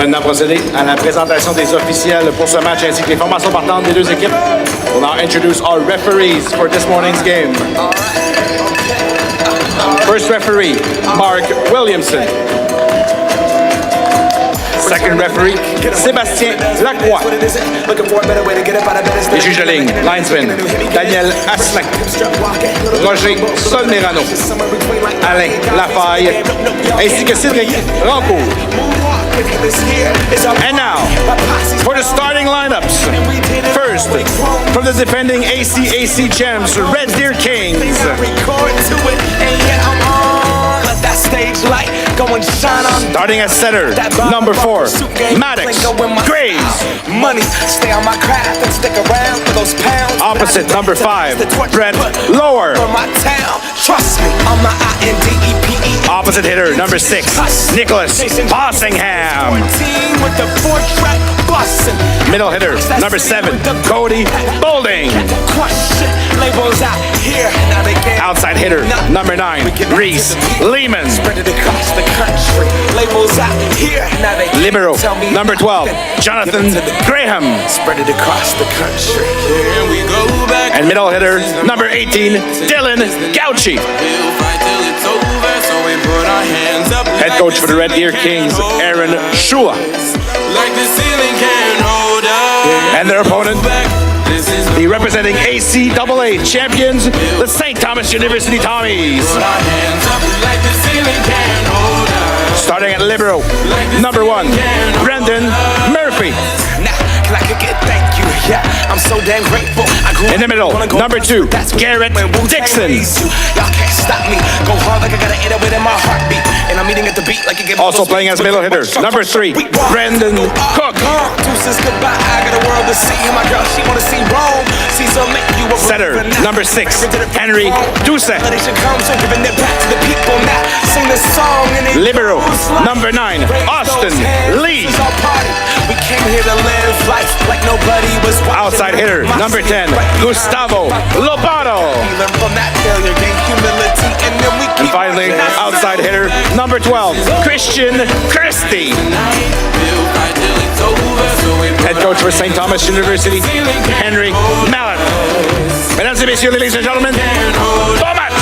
maintenant procéder à la présentation des officiels pour ce match ainsi que les formations partantes des deux équipes. We'll now introduce our referees for this morning's game. First referee, Mark Williamson. Second referee, Sébastien Lacroix. Les juges de ligne, linesman, Daniel Asselin. Roger Solmerano. Alain Lafaille. Ainsi que Cédric Rancourt. And now, for the starting lineups. First, from the defending ACAC champs, Red Deer Kings. Starting at center, number 4, Maddox Graves. Money, stay on my craft and stick around for those pounds. Opposite, number 5, Brett Lower. Trust me, I'm my INDEPE. Opposite hitter, number 6, Nicholas Bossingham. Middle hitter, number 7, Cody Bolding. Outside hitter, number 9, Reese Lehman. Libero, number 12, Jonathan Graham. And middle hitter, number 18, Dylan Gauchi. Head coach for the Red Deer Kings, Aaron Shua. And their opponent, the representing ACAA champions, the St. Thomas University Tommies. Starting at libero, number 1, Brendan Murphy. I'm so damn grateful. In the middle, number 2, Garrett Dixon. Y'all can't stop me. Go hard like I got an 808 in my heartbeat. And I'm eating at the beat like it. Also playing as middle hitter, number 3, Brendan Cook. Goodbye. I got a world to see. My girl, she wanna see Rome. Center, number 6, Henry Doucet. Libero, number 9, Austin Lee. We came here to live life like nobody was watching. Outside hitter, number 10, Gustavo Lobato. And finally, outside hitter, number 12, Christian Christie. Head coach for St. Thomas University, Henry Mallett. Mesdames et messieurs, ladies and gentlemen, bon match!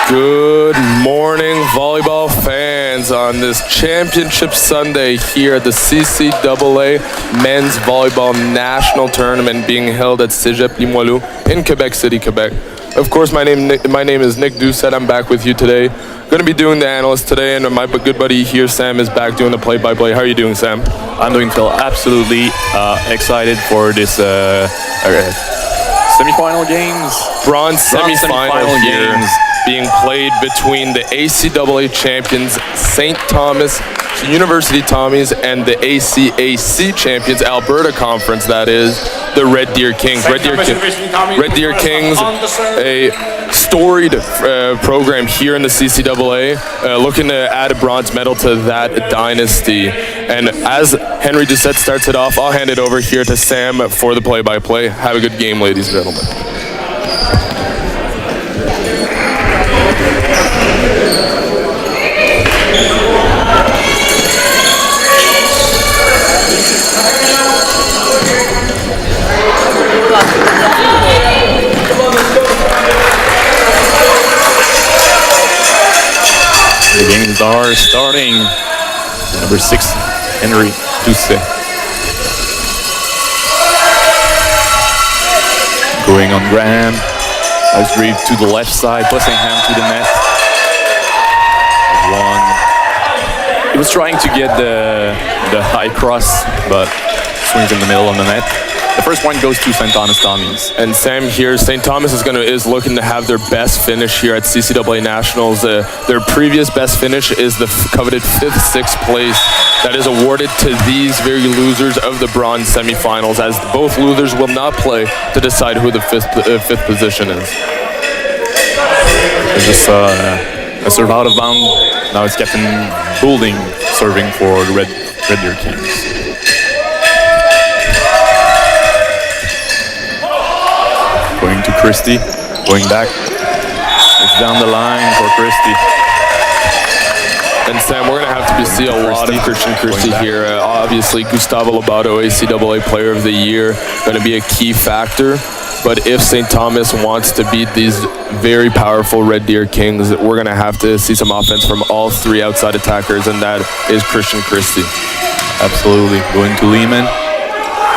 Good morning, volleyball fans, on this Championship Sunday here at the CCAA Men's Volleyball National Tournament being held at Cégep Limoilou in Quebec City, Quebec. Of course, my name is Nick Doucet. I'm back with you today. Going to be doing the analyst today, and my good buddy here, Sam, is back doing the play-by-play. How are you doing, Sam? I'm doing absolutely excited for this semi-final games. Bronze semi-final here. Games being played between the ACAA champions St. Thomas University Tommies and the ACAC champions, Alberta Conference, that is, the Red Deer Kings. Red Deer Kings, a storied program here in the CCAA, looking to add a bronze medal to that dynasty. And as Henry Doucet starts it off, I'll hand it over here to Sam for the play-by-play. Have a good game, ladies and gentlemen. The games are starting. Number 6, Henry Doucet. Going on Graham. Nice read to the left side, Bossingham to the net. One. He was trying to get the high cross, but swings in the middle on the net. The first one goes to St. Thomas Tommies. And Sam here, St. Thomas is looking to have their best finish here at CCAA Nationals. Their previous best finish is the coveted 5th, 6th place that is awarded to these very losers of the bronze semifinals, as both losers will not play to decide who the fifth position is. There's just a serve out of bound. Now it's Captain Boulding serving for the Red Deer Kings. Going to Christie. Going back. It's down the line for Christie. And Sam, we're going to have to see a lot of Christian Christie here. Obviously, Gustavo Lobato, ACAA Player of the Year, going to be a key factor. But if St. Thomas wants to beat these very powerful Red Deer Kings, we're going to have to see some offense from all three outside attackers, and that is Christian Christie. Absolutely. Going to Lehman.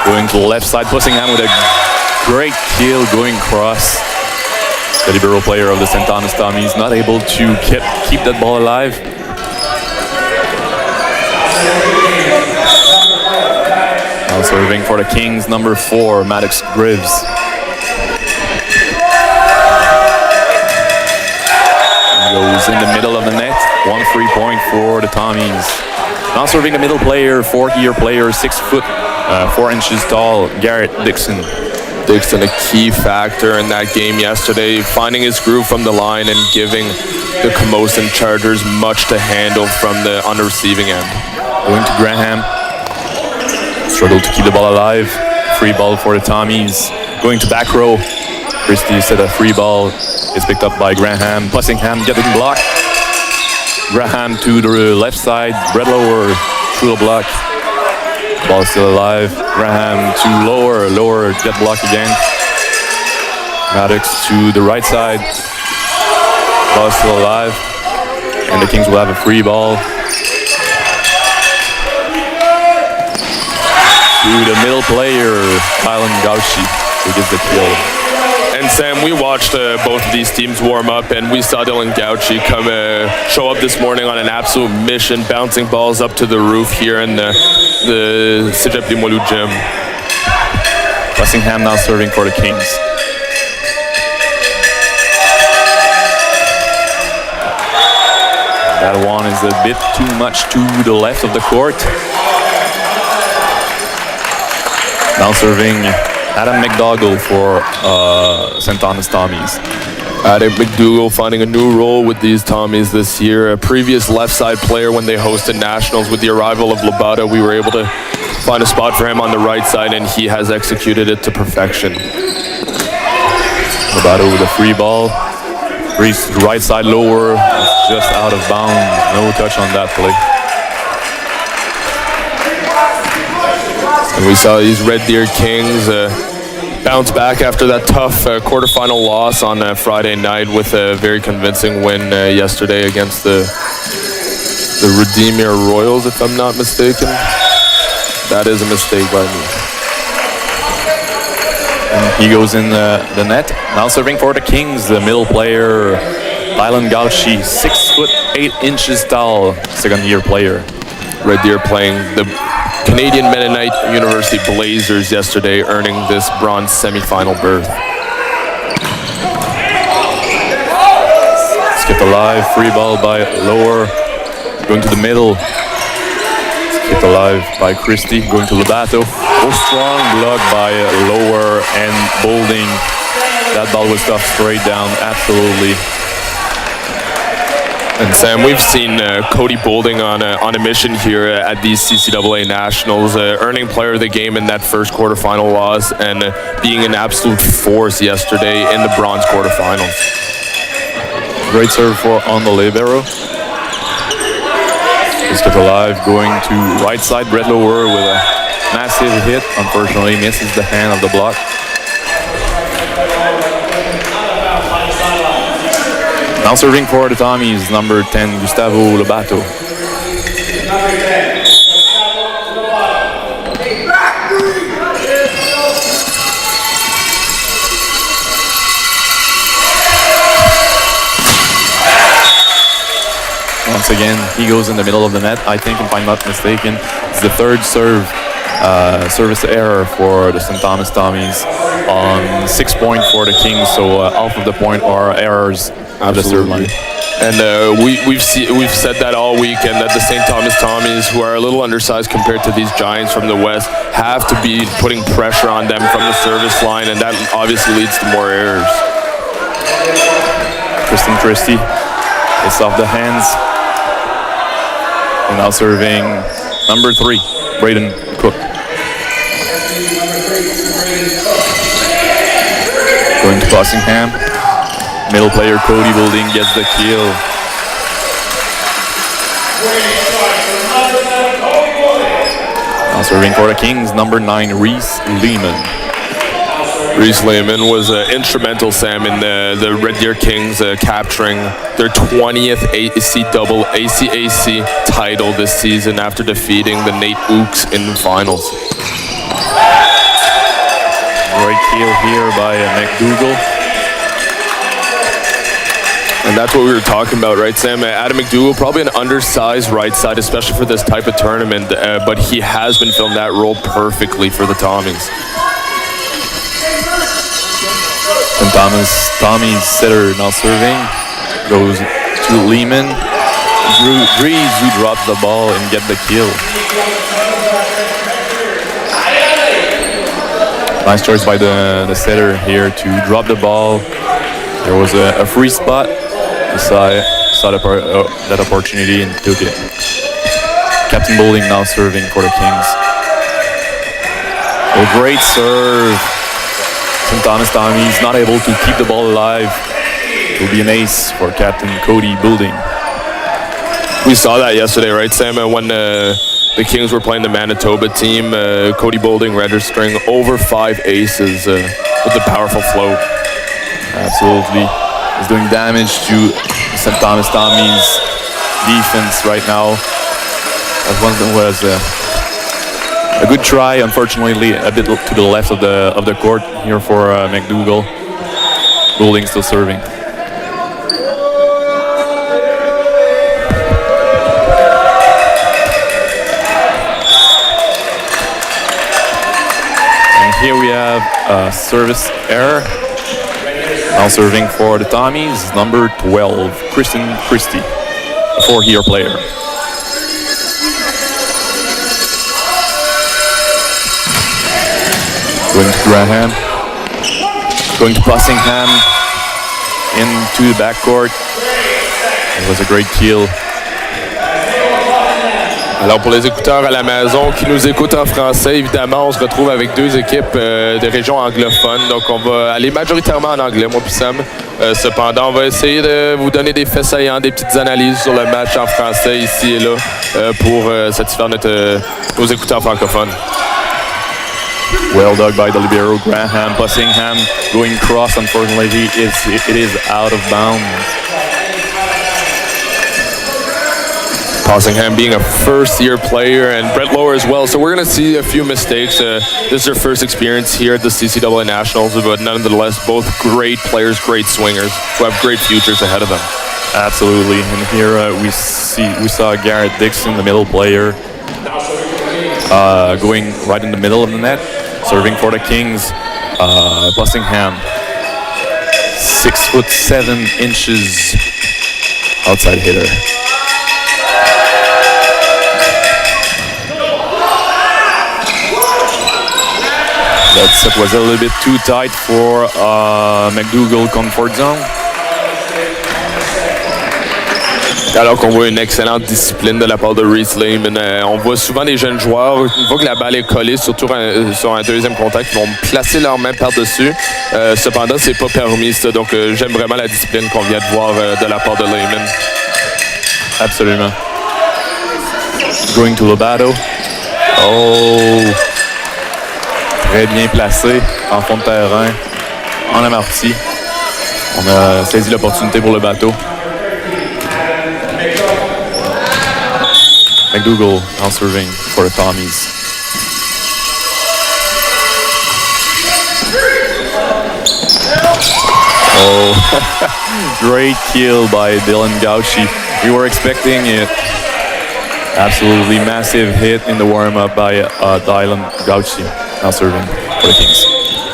Going to the left side. Pussingham with a great kill going across. The libero player of the St. Thomas Tommies not able to keep that ball alive. Now serving for the Kings, number 4, Maddox Grives. Goes in the middle of the net. 1 free point for the Tommies. Now serving the middle player, 4th-year player, 6 foot, 4 inches tall, Garrett Dixon. Dixon, a key factor in that game yesterday, finding his groove from the line and giving the Camosun Chargers much to handle on the receiving end. Going to Graham. Struggled to keep the ball alive. Free ball for the Tommies. Going to back row. Christie said a free ball is picked up by Graham. Pussingham getting blocked. Graham to the left side. Breadlower through the block. Ball is still alive. Graham to lower, get blocked again. Maddox to the right side. Ball is still alive. And the Kings will have a free ball. To the middle player, Kylan Gauchi, who gets the kill. And Sam, we watched both of these teams warm up, and we saw Dylan Gauchi show up this morning on an absolute mission, bouncing balls up to the roof here in the Cégep des Moilous gym. Pussingham now serving for the Kings. That one is a bit too much to the left of the court. Now serving Adam McDougall for St. Thomas Tommies. Adam McDougall finding a new role with these Tommies this year. A previous left side player when they hosted nationals. With the arrival of Lobato, we were able to find a spot for him on the right side, and he has executed it to perfection. Lobato with a free ball. Reese right side lower. It's just out of bounds. No touch on that play. And we saw these Red Deer Kings bounce back after that tough quarterfinal loss on Friday night with a very convincing win yesterday against the Redeemer Royals, if I'm not mistaken. That is a mistake by me. And he goes in the net. Now serving for the Kings, the middle player, Dylan Gauchi, 6 foot 8 inches tall, 2nd-year player. Red Deer playing the Canadian Mennonite University Blazers yesterday, earning this bronze semifinal berth. Skip alive, free ball by Lower, going to the middle. Skip alive by Christie, going to Lobato. Oh, strong block by Lower and Bolding. That ball was stuffed straight down, absolutely. And Sam, we've seen Cody Bolding on a mission here at these CCAA Nationals, earning player of the game in that first quarterfinal loss and being an absolute force yesterday in the bronze quarterfinals. Great serve on the libero. Just kept alive, going to right side. Brett Lower with a massive hit. Unfortunately, misses the hand of the block. Now serving for the Tommies, number 10, Gustavo Lobato. Once again, he goes in the middle of the net. I think, if I'm not mistaken, it's the 3rd service error for the St. Thomas Tommies on 6 point for the Kings. So half of the point are errors. Absolutely. And we've said that all week, and that the St. Thomas Tommies, who are a little undersized compared to these Giants from the West, have to be putting pressure on them from the service line, and that obviously leads to more errors. Tristan Christie, it's off the hands. And now serving number 3, Braden Cook. Going to Bussingham. Middle player Cody Boulding gets the kill. Now serving for the Kings, number 9, Reese Lehman. Reese Lehman was instrumental, Sam, in the Red Deer Kings capturing their 20th ACAC title this season after defeating the Nate Ooks in the finals. Great kill here by McDougall. And that's what we were talking about, right, Sam? Adam McDougall, probably an undersized right side, especially for this type of tournament, but he has been filling that role perfectly for the Tommies. And Tommy's setter now serving. Goes to Lehman. Drees who drops the ball and get the kill. Nice choice by the setter here to drop the ball. There was a free spot. He saw that opportunity and took it. Captain Boulding now serving for the Kings. A great serve. St. Thomas Tommy's not able to keep the ball alive. It will be an ace for Captain Cody Boulding. We saw that yesterday, right, Sam? When the Kings were playing the Manitoba team, Cody Boulding registering over 5 aces with a powerful float. Absolutely. He's doing damage to St. Thomas Tommy's defense right now. That one was a good try, unfortunately a bit to the left of the court here for McDougall. Boulding still serving. And here we have a service error. Now serving for the Tommies, number 12, Kristen Christie, a 4-year player. Going to Graham, going to Bussingham, into the backcourt. It was a great kill. Alors pour les écouteurs à la maison qui nous écoutent en français, évidemment, on se retrouve avec 2 équipes de régions anglophones. Donc on va aller majoritairement en anglais, moi puis Sam. Cependant, on va essayer de vous donner des faits saillants, des petites analyses sur le match en français ici et là pour satisfaire nos écouteurs francophones. Well dug by the libero Graham. Bussingham going cross, unfortunately it is out of bounds. Bussingham being a first-year player and Brett Lower as well, so we're going to see a few mistakes. This is their first experience here at the CCAA Nationals, but nonetheless, both great players, great swingers who have great futures ahead of them. Absolutely, and here we saw Garrett Dixon, the middle player, going right in the middle of the net, serving for the Kings. Bussingham, 6'7" outside hitter. That set was a little bit too tight for McDougall comfort zone. Alors qu'on voit une excellente discipline de la part de Reese Lehman. On voit souvent des jeunes joueurs, une fois que la balle est collée, surtout sur un deuxième contact, ils vont placer leurs mains par-dessus. Cependant, c'est pas permis ça. Donc, j'aime vraiment la discipline qu'on vient de voir de la part de Lehman. Absolument. Going to Lobato. Oh! Très bien placé en fond de terrain, en amorti. On a saisi l'opportunité pour le bateau. McDougall now serving for the Tommies. Oh, great kill by Dylan Gauchi. We were expecting it. Absolutely massive hit in the warm-up by Dylan Gauchi. Now serving for the Kings.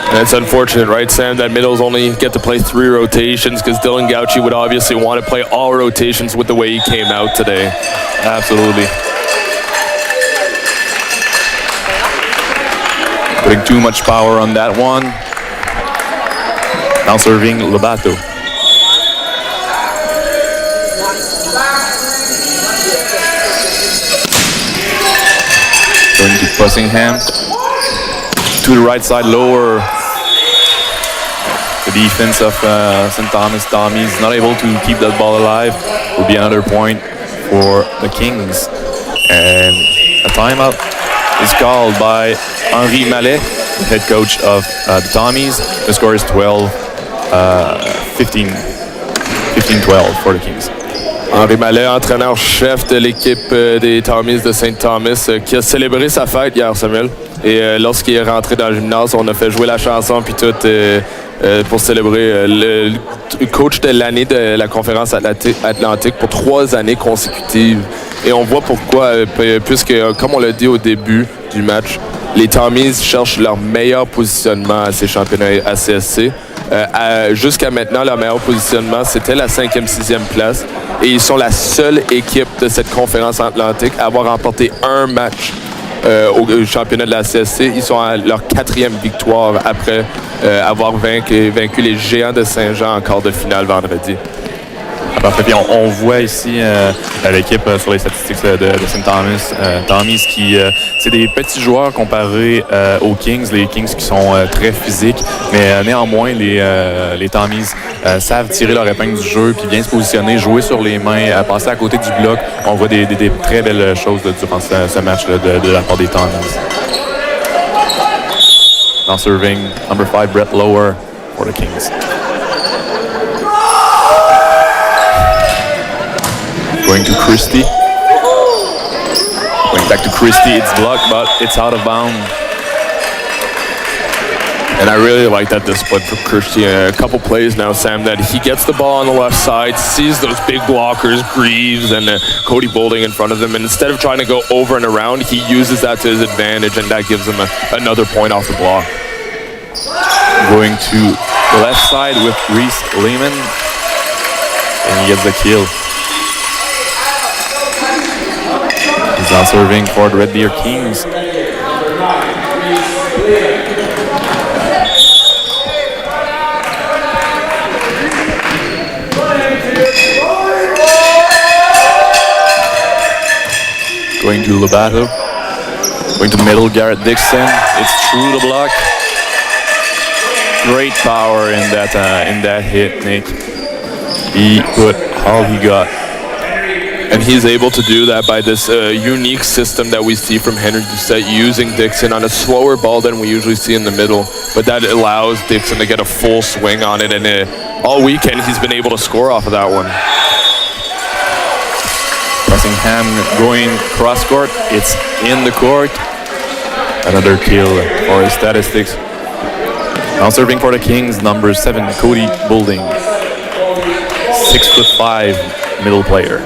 And it's unfortunate, right, Sam, that middles only get to play 3 rotations because Dylan Gauchi would obviously want to play all rotations with the way he came out today. Absolutely. Putting too much power on that one. Now serving Lobato. Going to Bussingham. To the right side, Lower the defense of St. Thomas Tommies, not able to keep that ball alive. Will be another point for the Kings. And a timeout is called by Henri Mallet, the head coach of the Tommies. The score is 15-12 for the Kings. Henri Mallet, entraîneur-chef de l'équipe des Tommies de St. Thomas, qui a célébré sa fête hier, Samuel. Et lorsqu'il est rentré dans le gymnase, on a fait jouer la chanson puis tout pour célébrer le coach de l'année de la conférence Atlantique pour 3 années consécutives. Et on voit pourquoi, puisque, comme on l'a dit au début du match, les Tommies cherchent leur meilleur positionnement à ces championnats ACSC. Jusqu'à maintenant, leur meilleur positionnement, c'était la 5e, 6e place. Et ils sont la seule équipe de cette conférence Atlantique à avoir remporté un match au championnat de la CSC. Ils sont à leur 4e victoire après avoir vaincu les Géants de Saint-Jean en quart de finale vendredi. Parfait. Puis on voit ici l'équipe sur les statistiques de St. Thomas, Tommies, qui c'est des petits joueurs comparés aux Kings, les Kings qui sont très physiques, mais néanmoins les Tommies savent tirer leur épingle du jeu, puis bien se positionner, jouer sur les mains, passer à côté du bloc. On voit des très belles choses durant ce match-là de la part des Tommies. Now serving number 5, Brett Lower for the Kings. Going to Christie. Going back to Christie. It's blocked, but it's out of bounds. And I really like that discipline from Christie. A couple plays now, Sam, that he gets the ball on the left side, sees those big blockers, Greaves and Cody Boulding in front of him, and instead of trying to go over and around, he uses that to his advantage, and that gives him another point off the block. Going to the left side with Reese Lehman, and he gets the kill. He's now serving for the Red Deer Kings. Going to Lobato. Going to middle, Garrett Dixon. It's through the block. Great power in that hit, Nick. He put all he got. And he's able to do that by this unique system that we see from Henry Doucette, using Dixon on a slower ball than we usually see in the middle. But that allows Dixon to get a full swing on it. And all weekend, he's been able to score off of that one. Pressingham going cross court. It's in the court. Another kill for his statistics. Now serving for the Kings, number 7, Cody Boulding. 6'5" middle player.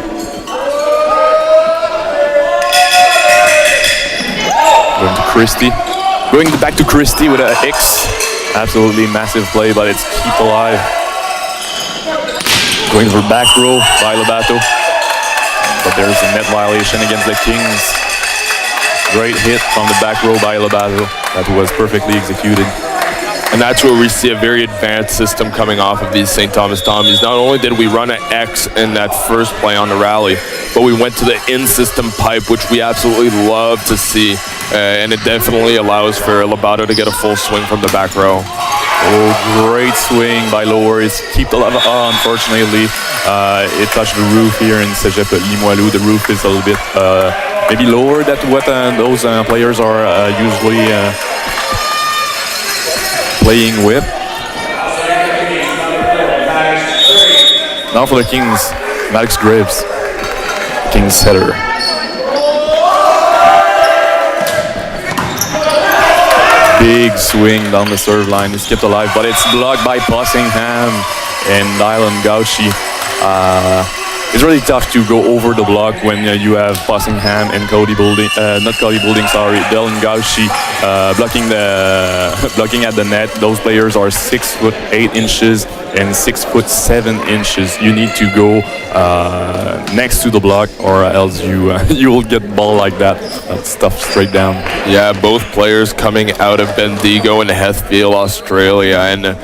Going to Christie. Going back to Christie with an X. Absolutely massive play, but it's keep alive. Going for back row by Lobato. But there's a net violation against the Kings. Great hit from the back row by Lobato. That was perfectly executed. And that's where we see a very advanced system coming off of these St. Thomas Tommies. Not only did we run an X in that first play on the rally, but we went to the in-system pipe, which we absolutely love to see. And it definitely allows for Lobato to get a full swing from the back row. Oh, great swing by Lower. It's keep the level. Unfortunately, it touched the roof here in Cégep Limoilou. The roof is a little bit maybe lower than what those players are usually playing with. Now for the Kings, Alex Graves, Kings setter. Big swing down the serve line. It's kept alive, but it's blocked by Pressingham and Dylan Gauchi. It's really tough to go over the block when you have Pressingham and Cody Boulding, not Cody Boulding, sorry, Dylan Gauchi blocking at the net. Those players are 6'8" and 6'7". You need to go next to the block, or else you will get ball like that. That's stuff straight down. Yeah, both players coming out of Bendigo and Heathfield, Australia, and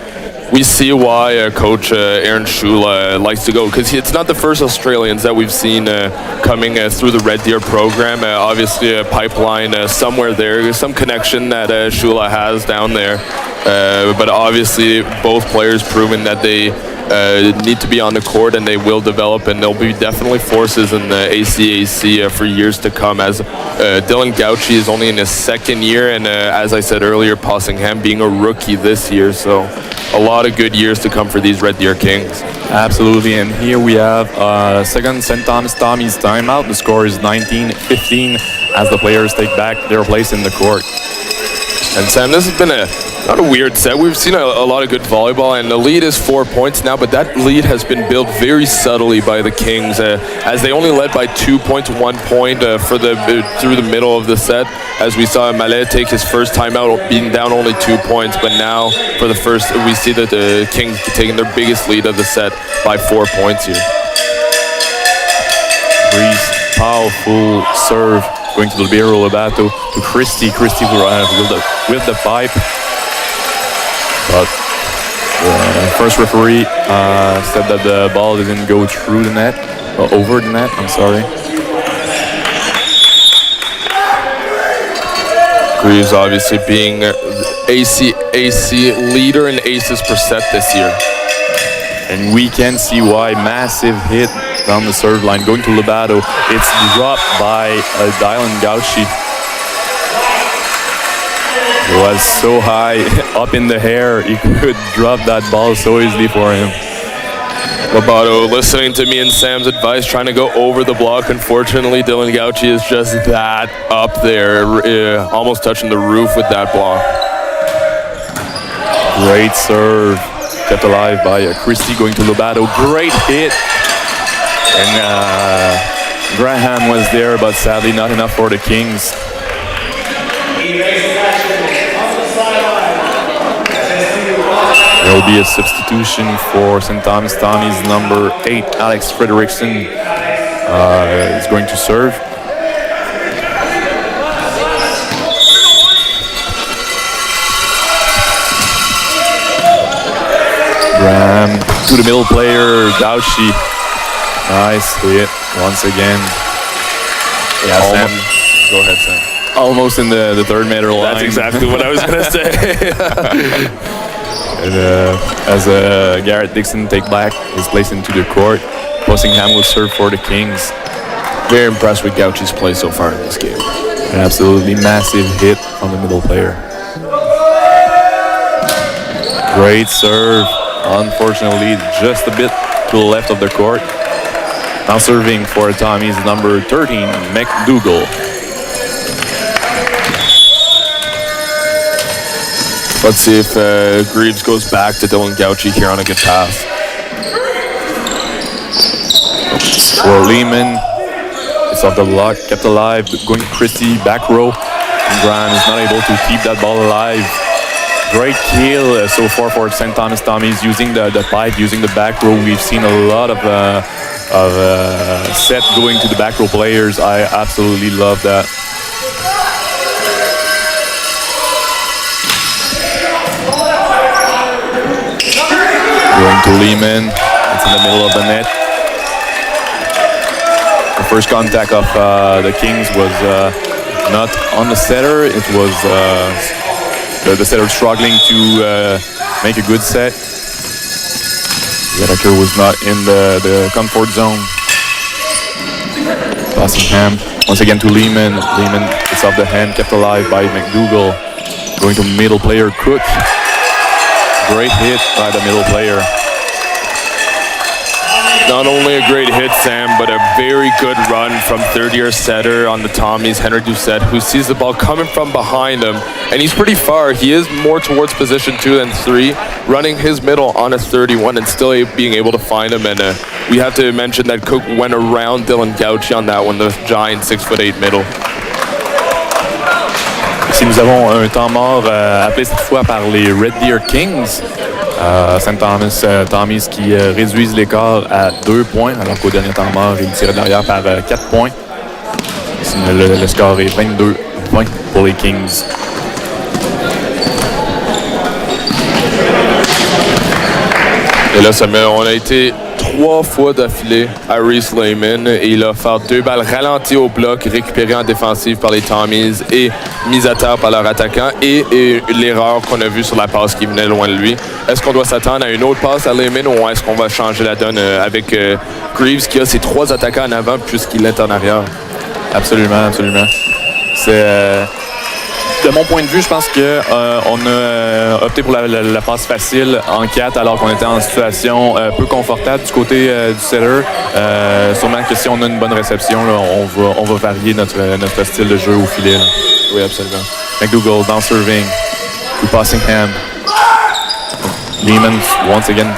we see why Coach Aaron Shula likes to go, because it's not the first Australians that we've seen coming through the Red Deer program. Obviously, a pipeline somewhere there, some connection that Shula has down there. But obviously, both players proving that they need to be on the court and they will develop, and they'll be definitely forces in the ACAC for years to come, as Dylan Gauchi is only in his second year, and as I said earlier, Possingham being a rookie this year, so a lot of good years to come for these Red Deer Kings. Absolutely, and here we have second St. Thomas Tommy's timeout. The score is 19-15 as the players take back their place in the court. And Sam, this has been not a weird set. We've seen a lot of good volleyball, and the lead is 4 points now, but that lead has been built very subtly by the Kings, as they only led by 2 points, 1 point through the middle of the set, as we saw Mallet take his first timeout being down only 2 points, but now for the first, we see that the Kings taking their biggest lead of the set by 4 points here. Breeze, powerful serve, going to Libero Lobato to Christie. Christie with the pipe. But the first referee said that the ball didn't go through the net, or over the net, I'm sorry. Greaves obviously being ACAC leader in aces per set this year. And we can see why. Massive hit down the serve line, going to Lobato. It's dropped by Dylan Gauchi. It was so high up in the air, he could drop that ball so easily for him. Lobato listening to me and Sam's advice, trying to go over the block. Unfortunately, Dylan Gauchi is just that up there, almost touching the roof with that block. Great serve, kept alive by Christie, going to Lobato. Great hit. And Graham was there, but sadly not enough for the Kings. There will be a substitution for St. Thomas Tommy's number 8, Alex Frederickson, is going to serve. Graham to the middle player, Gauchi. Nice hit once again. Yeah, Sam. Go ahead, Sam. Almost in the third meter line. That's exactly what I was going to say. And, as Garrett Dixon take back his place into the court, Possingham will serve for the Kings. Very impressed with Gauchi's play so far in this game. An absolutely massive hit on the middle player. Great serve. Unfortunately, just a bit to the left of the court. Now serving for Tommy's number 13, McDougall. Let's see if Greaves goes back to Dylan Gauchi here on a good pass. For Lehman, it's off the block, kept alive, going to Christie, back row. And Graham is not able to keep that ball alive. Great kill so far for St. Thomas Tommy's, using the pipe, using the back row. We've seen a lot of set going to the back row players. I absolutely love that. Going to Lehman, it's in the middle of the net. The first contact of the Kings was not on the setter. It was the setter struggling to make a good set. The attacker was not in the comfort zone. Possingham once again to Lehman. Lehman is off the hand, kept alive by McDougall. Going to middle player Cook. Great hit by the middle player. Not only a great hit, Sam, but a very good run from third-year setter on the Tommy's, Henrik Doucette, who sees the ball coming from behind him. And he's pretty far. He is more towards position 2 than 3, running his middle on a 31 and still being able to find him. And we have to mention that Cook went around Dylan Gauchi on that one, the giant 6'8" middle. Si nous avons un temps mort appelé cette fois par les Red Deer Kings, St. Thomas Tommy's qui réduisent l'écart à 2 points, alors qu'au dernier temps mort, ils tiraient derrière par 4 points. Le score est 22-20 pour les Kings. Et là, Samuel, on a été 3 fois d'affilée à Reese Lehman et il a fait 2 balles ralenties au bloc, récupérées en défensive par les Tommies et mises à terre par leur attaquant et l'erreur qu'on a vue sur la passe qui venait loin de lui. Est-ce qu'on doit s'attendre à une autre passe à Lehman ou est-ce qu'on va changer la donne avec Greaves qui a ses 3 attaquants en avant puisqu'il est en arrière? Absolument, absolument. C'est... de mon point de vue, je pense qu'on a opté pour la passe facile en 4 alors qu'on était en situation peu confortable du côté du setter. Sûrement que si on a une bonne réception, là, on va varier notre style de jeu au filet. Là. Oui, absolument. McDougall down serving to Passingham. Lehman once again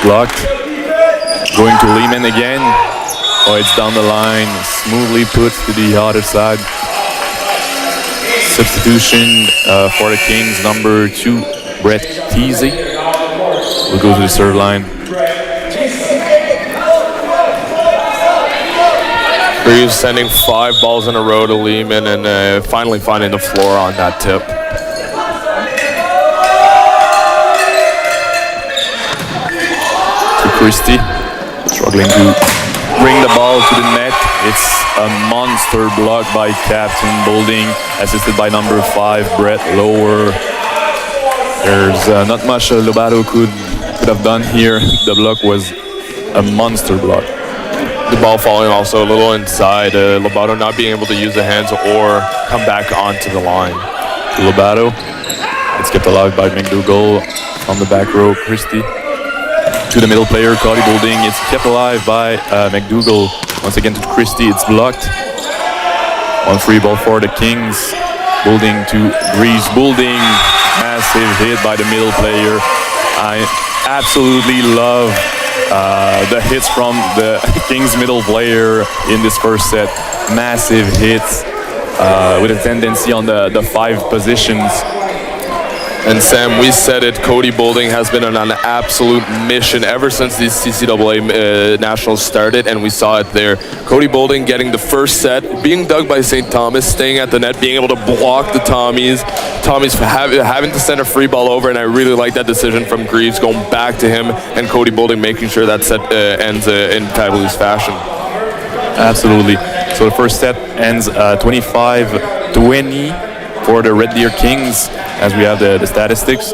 blocked. Going to Lehman again. Oh, it's down the line. Smoothly put to the other side. Substitution for the Kings, number 2, Brett Teasy will go to the serve line. Greaves sending 5 balls in a row to Lehman and finally finding the floor on that tip. To Christie, struggling to bring the ball to the net. It's a monster block by Captain Boulding, assisted by number 5, Brett Lower. There's not much Lobato could have done here. The block was a monster block. The ball falling also a little inside. Lobato not being able to use the hands or come back onto the line. To Lobato. It's kept alive by McDougall on the back row. Christie. To the middle player, Cody Boulding. It's kept alive by McDougall. Once again to Christie, it's blocked. 1 free ball for the Kings. Boulding to Greaves. Boulding, massive hit by the middle player. I absolutely love the hits from the Kings middle player in this first set. Massive hits with a tendency on the 5 positions. And Sam, we said it, Cody Boulding has been on an absolute mission ever since these CCAA Nationals started, and we saw it there. Cody Boulding getting the first set, being dug by St. Thomas, staying at the net, being able to block the Tommies. Tommies having to send a free ball over, and I really like that decision from Greaves, going back to him, and Cody Boulding making sure that set ends in fabulous fashion. Absolutely. So the first set ends 25-20. For the Red Deer Kings, as we have the statistics.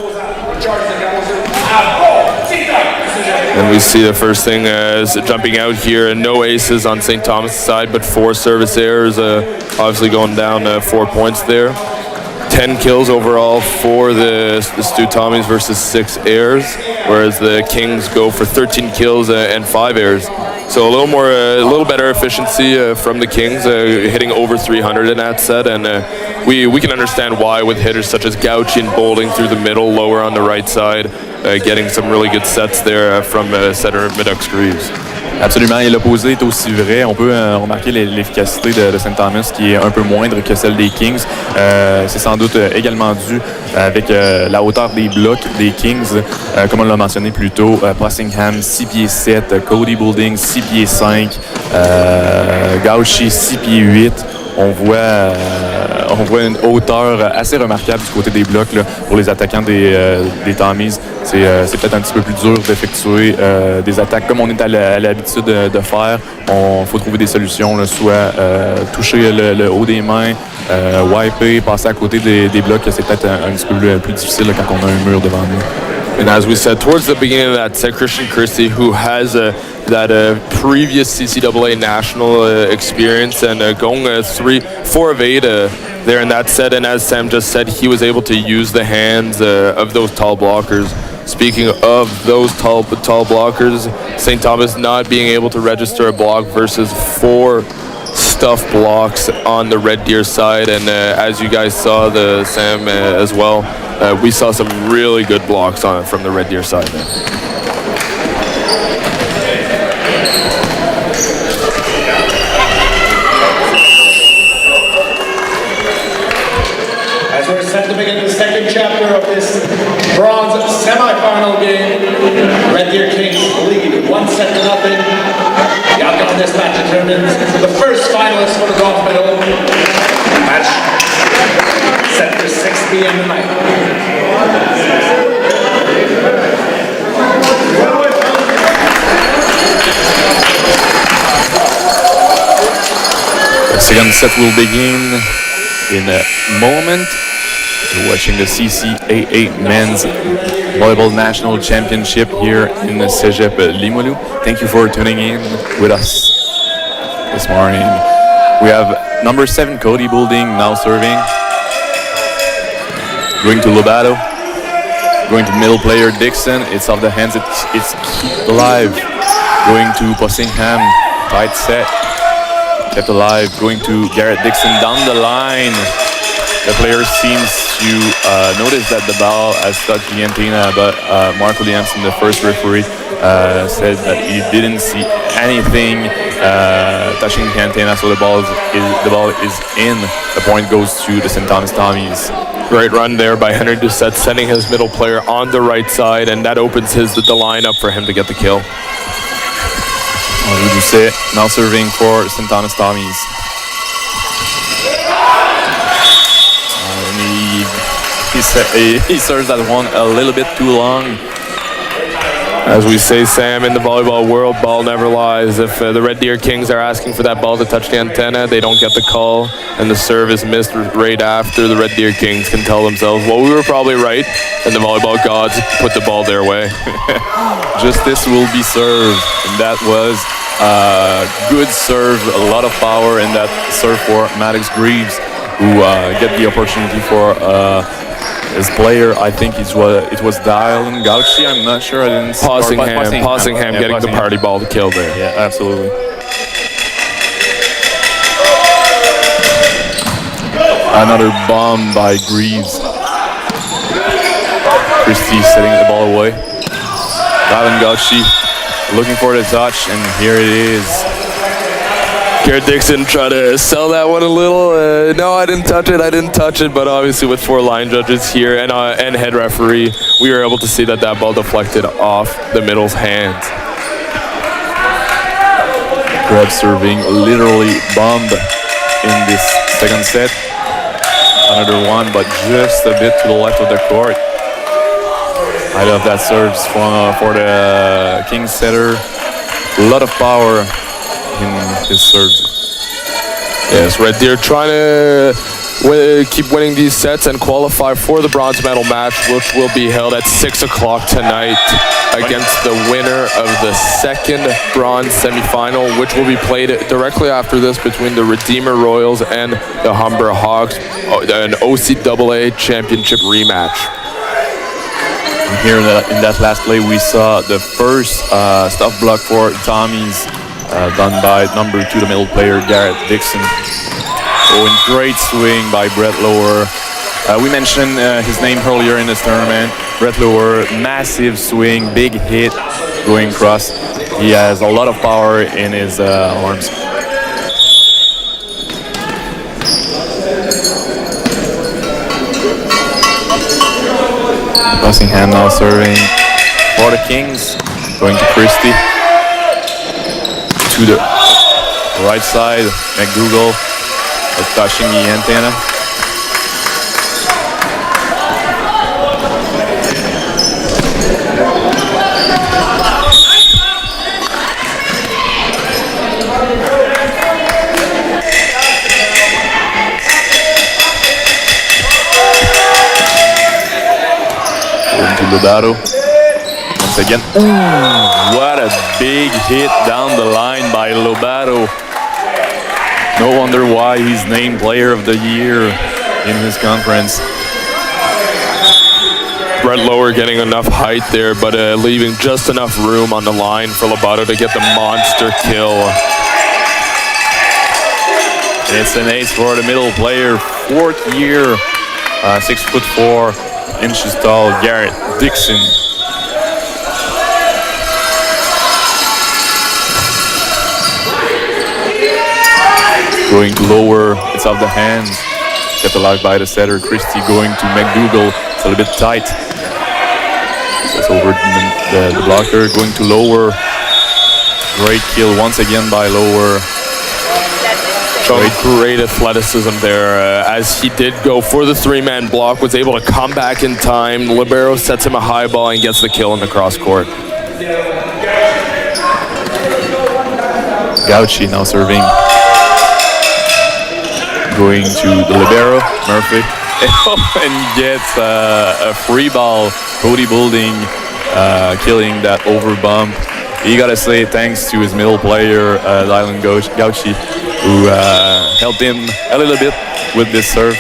And we see the first thing is jumping out here, no aces on St. Thomas' side, but 4 service errors, obviously going down 4 points there. 10 kills overall for the Stu Tommies versus 6 errors, whereas the Kings go for 13 kills and 5 errors. So a little better efficiency from the Kings, hitting over 300 in that set, and we can understand why with hitters such as Gauchi and Boulding through the middle, lower on the right side, getting some really good sets there from setter Middox Greaves. Absolument, et l'opposé est aussi vrai. On peut remarquer l'efficacité de St. Thomas qui est un peu moindre que celle des Kings. C'est sans doute également dû avec la hauteur des blocs des Kings. Comme on l'a mentionné plus tôt, Passingham 6 pieds 7, Cody Boulding 6 pieds 5, Gauchi 6 pieds 8. On voit une hauteur assez remarquable du côté des blocs là, pour les attaquants des Tommies. C'est peut-être un petit peu plus dur d'effectuer des attaques comme on est à l'habitude de faire. Il faut trouver des solutions, là, soit toucher le haut des mains, wiper, passer à côté des blocs. C'est peut-être un petit peu plus difficile là, quand on a un mur devant nous. And as we said, towards the beginning of that set, Christian Christie, who has that previous CCAA national experience and going 4 of 8 there in that set. And as Sam just said, he was able to use the hands of those tall blockers. Speaking of those tall blockers, St. Thomas not being able to register a block versus 4 stuff blocks on the Red Deer side, and as you guys saw, Sam as well, we saw some really good blocks from the Red Deer side there. As we're set to begin the second chapter of this bronze semifinal game, Red Deer Kings lead 1-0. The outcome of this match determines the first finalist for the golf medal. Match set for 6 p.m. tonight. set will begin in a moment. You're watching the CCAA Men's Volleyball National Championship here in the Cégep Limoilou. Thank you for tuning in with us this morning. We have number 7 Cody Boulding now serving. Going to Lobato. Going to middle player Dixon. It's off the hands. It's kept alive. Going to Possingham. Tight set. Kept alive. Going to Garrett Dixon down the line. The player seems to notice that the ball has touched the antenna, but Mark Williamson, the first referee, said that he didn't see anything touching the antenna, so the ball is in. The point goes to the St. Thomas Tommies. Great run there by Henry Doucette, sending his middle player on the right side, and that opens the line up for him to get the kill. Doucette now serving for St. Thomas Tommies. He serves that one a little bit too long. As we say, Sam, in the volleyball world, ball never lies. If the Red Deer Kings are asking for that ball to touch the antenna, they don't get the call, and the serve is missed right after. The Red Deer Kings can tell themselves, well, we were probably right, and the volleyball gods put the ball their way. Justice will be served, and that was a good serve, a lot of power in that serve for Maddox Greaves, who get the opportunity for his player. I think it was Dylan Gauchi. I'm not sure. I didn't. Possingham getting the party ball to kill there. Yeah, absolutely. Another bomb by Greaves. Christie setting the ball away. Dylan Gauchi looking for the touch, and here it is. Garrett Dixon tried to sell that one a little. No, I didn't touch it, but obviously with 4 line judges here and head referee, we were able to see that ball deflected off the middle's hands. Grab serving literally bombed in this second set. Another one, but just a bit to the left of the court. I love that serves for the Kings setter. A lot of power in his serves. Yes, Red Deer trying to keep winning these sets and qualify for the bronze medal match, which will be held at 6 o'clock tonight against the winner of the second bronze semifinal, which will be played directly after this between the Redeemer Royals and the Humber Hawks, an OCAA championship rematch. Here in that last play, we saw the first stuff block for Tommies. Done by number 2, the middle player, Garrett Dixon. Oh, and great swing by Brett Lower. We mentioned his name earlier in this tournament. Brett Lower, massive swing, big hit going across. He has a lot of power in his arms. Possingham now serving for the Kings. Going to Christie. To the right side, McDougall touching the antenna. Going to Lobato. Once again, ooh, what a big hit down the line by Lobato. No wonder why he's named Player of the Year in his conference. Brett Lower getting enough height there, but leaving just enough room on the line for Lobato to get the monster kill. And it's an ace for the middle player, 4th year, 6'4" tall, Garrett Dixon. Going to Lower, it's off the hands. Kept alive by the setter. Christie going to McDougall. It's a little bit tight. That's over the blocker. Going to Lower. Great kill once again by Lower. Showing great athleticism there as he did go for the 3-man block, was able to come back in time. Libero sets him a high ball and gets the kill in the cross court. Gauchi now serving. Going to the libero, Murphy. And gets a free ball. Cody Boulding killing that over bump. You gotta say thanks to his middle player, Dylan Gauchi, who helped him a little bit with this serve.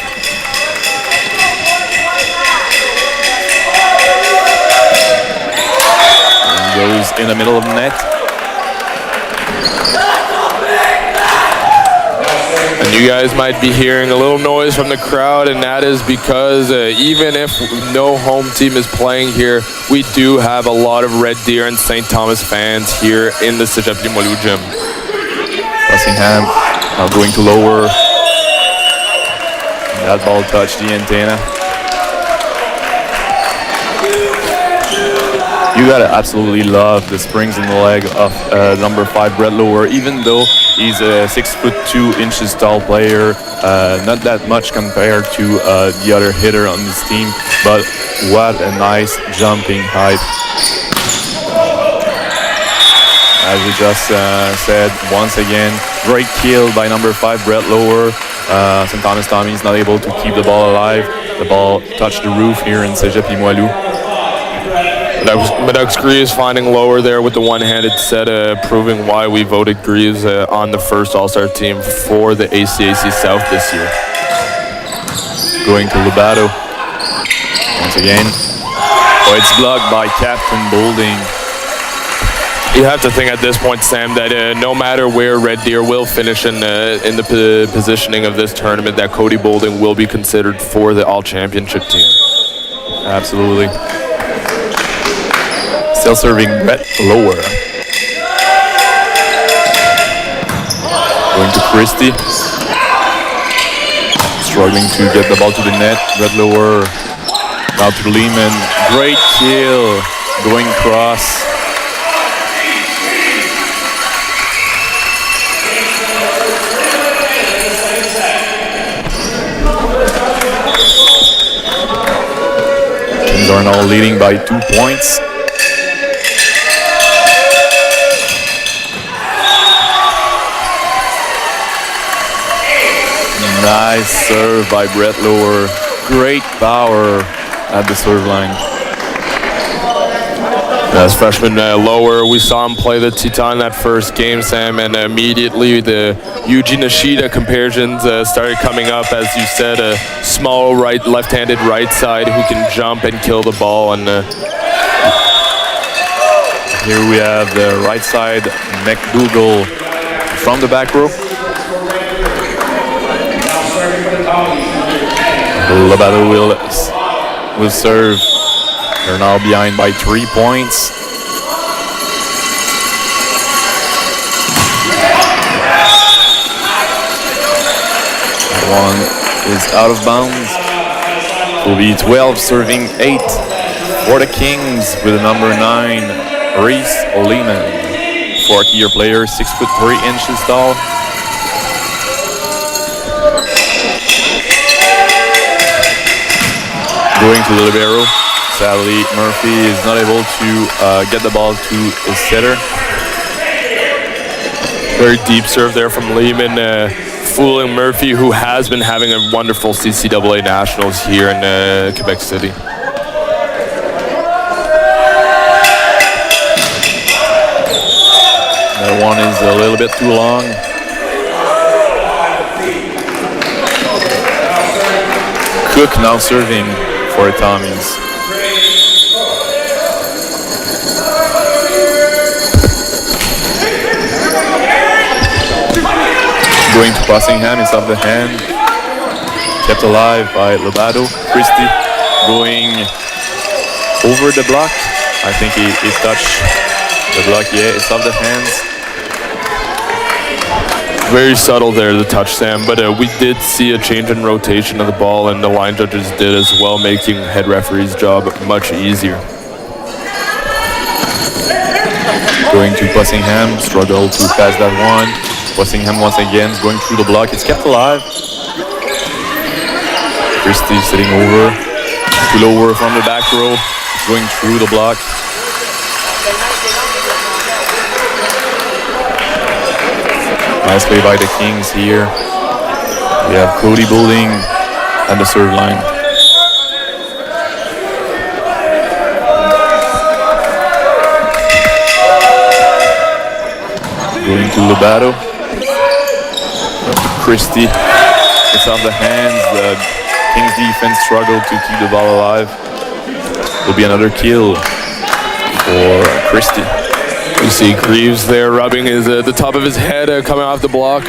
And goes in the middle of the net. And you guys might be hearing a little noise from the crowd, and that is because even if no home team is playing here, we do have a lot of Red Deer and St. Thomas fans here in the Cégep Limoilou gym. Bussingham now going to lower. That ball touched the antenna. You gotta absolutely love the springs in the leg of number 5 Brett Lower, even though he's a 6'2" tall player, not that much compared to the other hitter on this team, but what a nice jumping height. As we just said, once again, great kill by number 5 Brett Lower. St. Thomas Tommy's not able to keep the ball alive. The ball touched the roof here in Cégep Limoilou. Madux Greaves finding Lower there with the one-handed set, proving why we voted Greaves on the first All-Star team for the ACAC South this year. Going to Lubato. Once again. Oh, it's blocked by Captain Boulding. You have to think at this point, Sam, that no matter where Red Deer will finish in the positioning of this tournament, that Cody Boulding will be considered for the All-Championship team. Absolutely. Still serving Brett Lower. Going to Christie. Struggling to get the ball to the net. Brett Lower. Now to Lehman. Great kill. Going cross. Kings are now leading by 2 points. Nice serve by Brett Lower. Great power at the serve line. As freshman Lower, we saw him play the Titan that first game, Sam, and immediately the Yuji Nishida comparisons started coming up. As you said, a small left-handed right side who can jump and kill the ball. And here we have the right side McDougall from the back row. Lobato will serve. They're now behind by 3 points. That one is out of bounds. Will be 12 serving 8 for the Kings with the number 9, Reese Lehman. 40-year player, 6'3" tall. Going to the libero. Sadly, Murphy is not able to get the ball to his setter. very deep serve there from Lehman, fooling Murphy, who has been having a wonderful CCAA Nationals here in Quebec City. That one is a little bit too long. Cook now serving for Tommy's. Going to Passingham, it's off the hand. Kept alive by Lobato. Christie going over the block. I think he touched the block. Yeah, it's off the hands. Very subtle there, the touch, Sam, but we did see a change in rotation of the ball, and the line judges did as well, making head referee's job much easier. Going to Passingham, struggle to pass that one. Passingham once again is going through the block. It's kept alive. Christie sitting over. Too lower from the back row. Going through the block. Nice play by the Kings here. We have Cody Boulding at the serve line. Going to Lobato. Christie. It's off the hands. The Kings defense struggled to keep the ball alive. Will be another kill for Christie. You see Greaves there rubbing the top of his head coming off the block.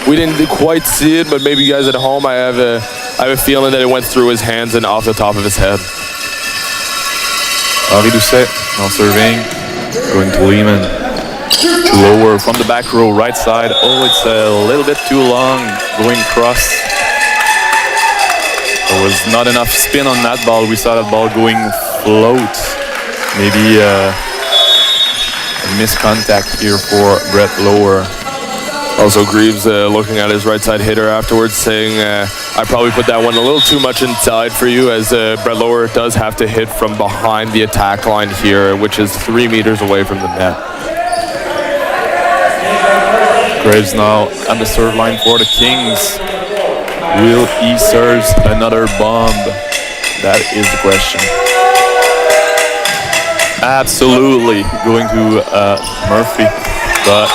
We didn't quite see it, but maybe you guys at home, I have a feeling that it went through his hands and off the top of his head. Henri Doucet now serving. Going to Lehman. Lower from the back row, right side. Oh, it's a little bit too long going across. There was not enough spin on that ball. We saw that ball going float. Maybe a miscontact here for Brett Lower. Also, Greaves looking at his right side hitter afterwards, saying, I probably put that one a little too much inside for you, as Brett Lower does have to hit from behind the attack line here, which is 3 meters away from the net. Graves now at the serve line for the Kings. Will he serve another bomb? That is the question. Absolutely going to Murphy, but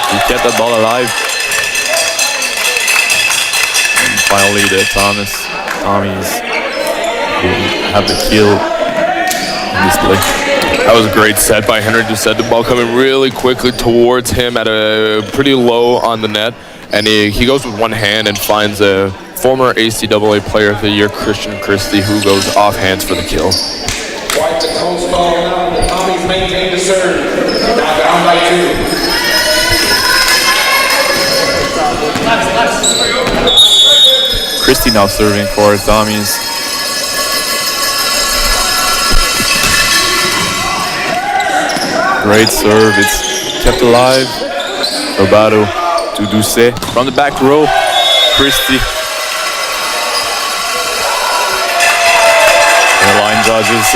he kept that ball alive. And finally the Tommies will have the kill in this play. That was a great set by Henri Doucet. The ball coming really quickly towards him at a pretty low on the net. And he goes with one hand and finds a former ACAA Player of the Year, Christian Christie, who goes off hands for the kill. Quite the close ball now. The Tommies maintain the serve. Now down by 2. Christie now serving for Tommies. Great serve, it's kept alive. Lobato to Doucet from the back row. Christie. The line judges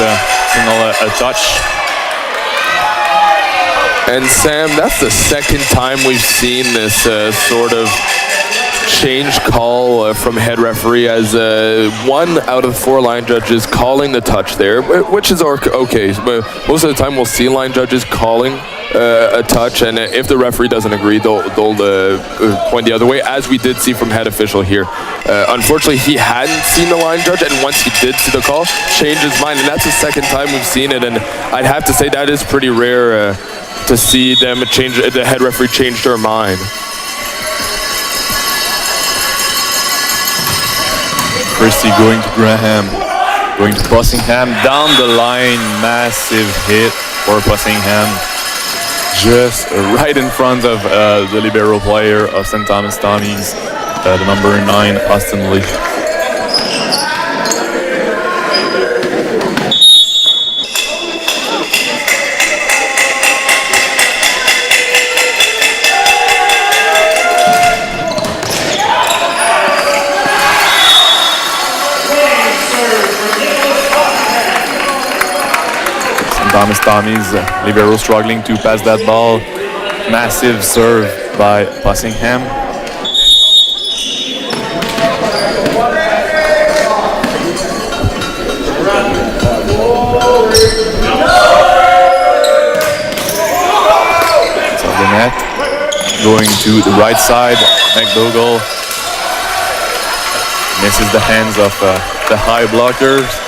signal a touch. And Sam, that's the second time we've seen this sort of change call from head referee, as 1 out of 4 line judges calling the touch there, which is okay. But most of the time we'll see line judges calling a touch, and if the referee doesn't agree, they'll point the other way, as we did see from head official here. Unfortunately, he hadn't seen the line judge, and once he did see the call, changed his mind, and that's the second time we've seen it. And I'd have to say that is pretty rare to see them change, the head referee change their mind. Christie going to Graham, going to Bussingham, down the line, massive hit for Bussingham, just right in front of the libero player of St. Thomas Tommies, the number 9, Austin Lee. Thomas Tommies, libero struggling to pass that ball. Massive serve by Bussingham. So the net going to the right side. McDougall misses the hands of the high blockers.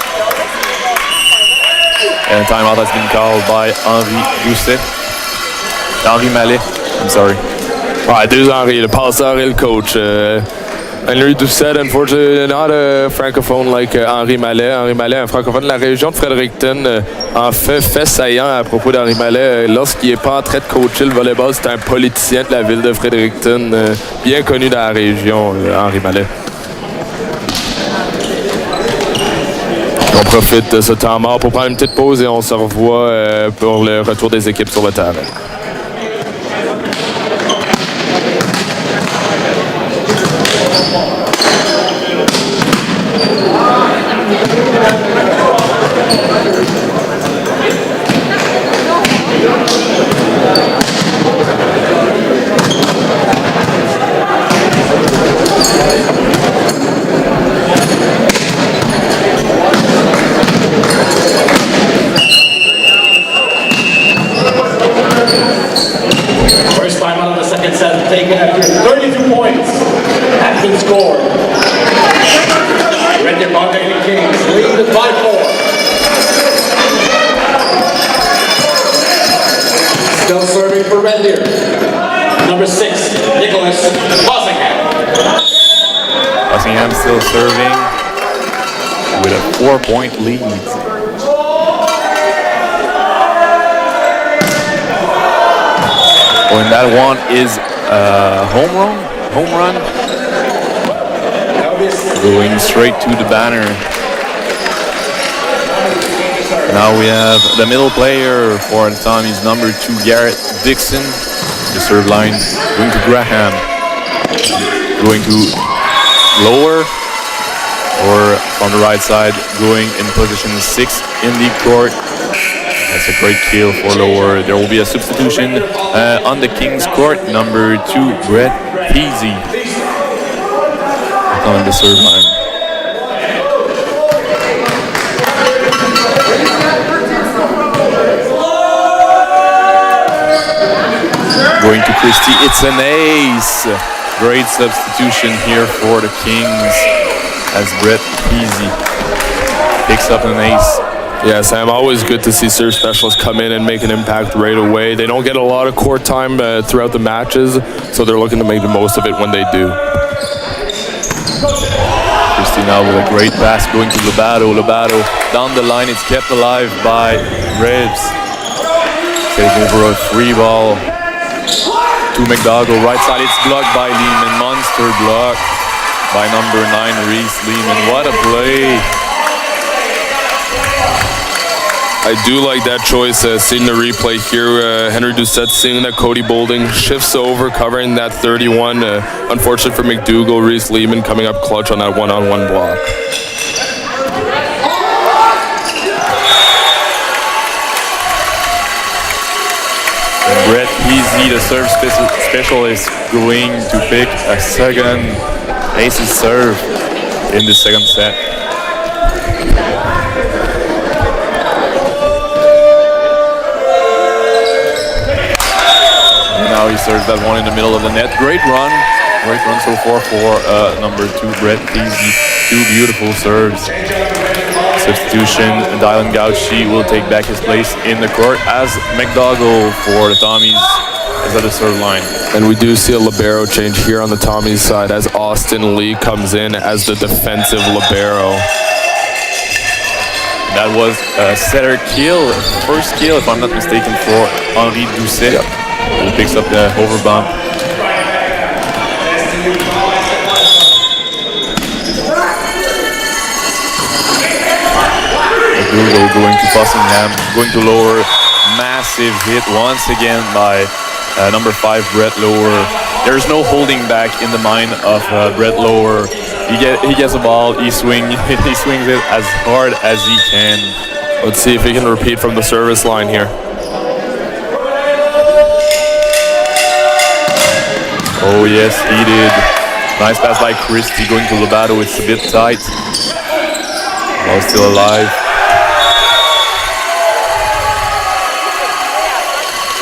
And a timeout has been called by Henri Doucet. Henri Mallet, I'm sorry. Ouais, 2 Henri, le passeur et le coach. Henri Doucet, unfortunately, not a francophone like Henri Mallet. Henri Mallet, un francophone de la région de Fredericton. En fait saillant à propos d'Henri Mallet, lorsqu'il n'est pas en train de coacher le volleyball, c'est un politicien de la ville de Fredericton, bien connu dans la région, Henri Mallet. On profite de ce temps mort pour prendre une petite pause et on se revoit pour le retour des équipes sur le terrain. Red Kings lead by 4. Still serving for Red Deer. Number 6, Nicholas Bossingham. Bossingham still serving with a 4-point lead. Oh, and that one is a home run. Going straight to the banner. Now we have the middle player for the Tommies, number 2, Garrett Dixon. The serve line going to Graham. Going to lower, or on the right side, going in position 6 in the court. That's a great kill for lower. There will be a substitution on the Kings court. Number 2, Brett Peasy on the serve line. Going to Christie, it's an ace. Great substitution here for the Kings as Brett Peasy picks up an ace. Yeah, Sam, always good to see serve specialists come in and make an impact right away. They don't get a lot of court time throughout the matches, so they're looking to make the most of it when they do. Christie now with a great pass going to Lobato. Lobato down the line, it's kept alive by Rebs. Take over a free ball to McDougall. Right side, it's blocked by Lehman. Monster block by number 9, Reese Lehman. What a play. I do like that choice, seeing the replay here. Henry Doucette seeing that Cody Boulding shifts over, covering that 31. Unfortunate for McDougall, Reese Lehman coming up clutch on that one-on-one block. And Brett Peasy, the serve specialist, going to pick a second ace serve in the second set. Now he serves that one in the middle of the net. Great run so far for number 2, Brett Peasy. 2 beautiful serves. Substitution, Dylan Gauchi will take back his place in the court as McDougall for the Tommies is at the serve line. And we do see a libero change here on the Tommies side as Austin Lee comes in as the defensive libero. That was a setter kill, first kill if I'm not mistaken for Henry Doucette. Yep. He picks up the overbump. McDougall going to Bossingham, going to lower. Massive hit once again by number 5, Brett Lower. There's no holding back in the mind of Brett Lower. He gets a ball, he swings it as hard as he can. Let's see if he can repeat from the service line here. Oh yes, he did. Nice pass by Christie going to Lobato. It's a bit tight. Ball still alive.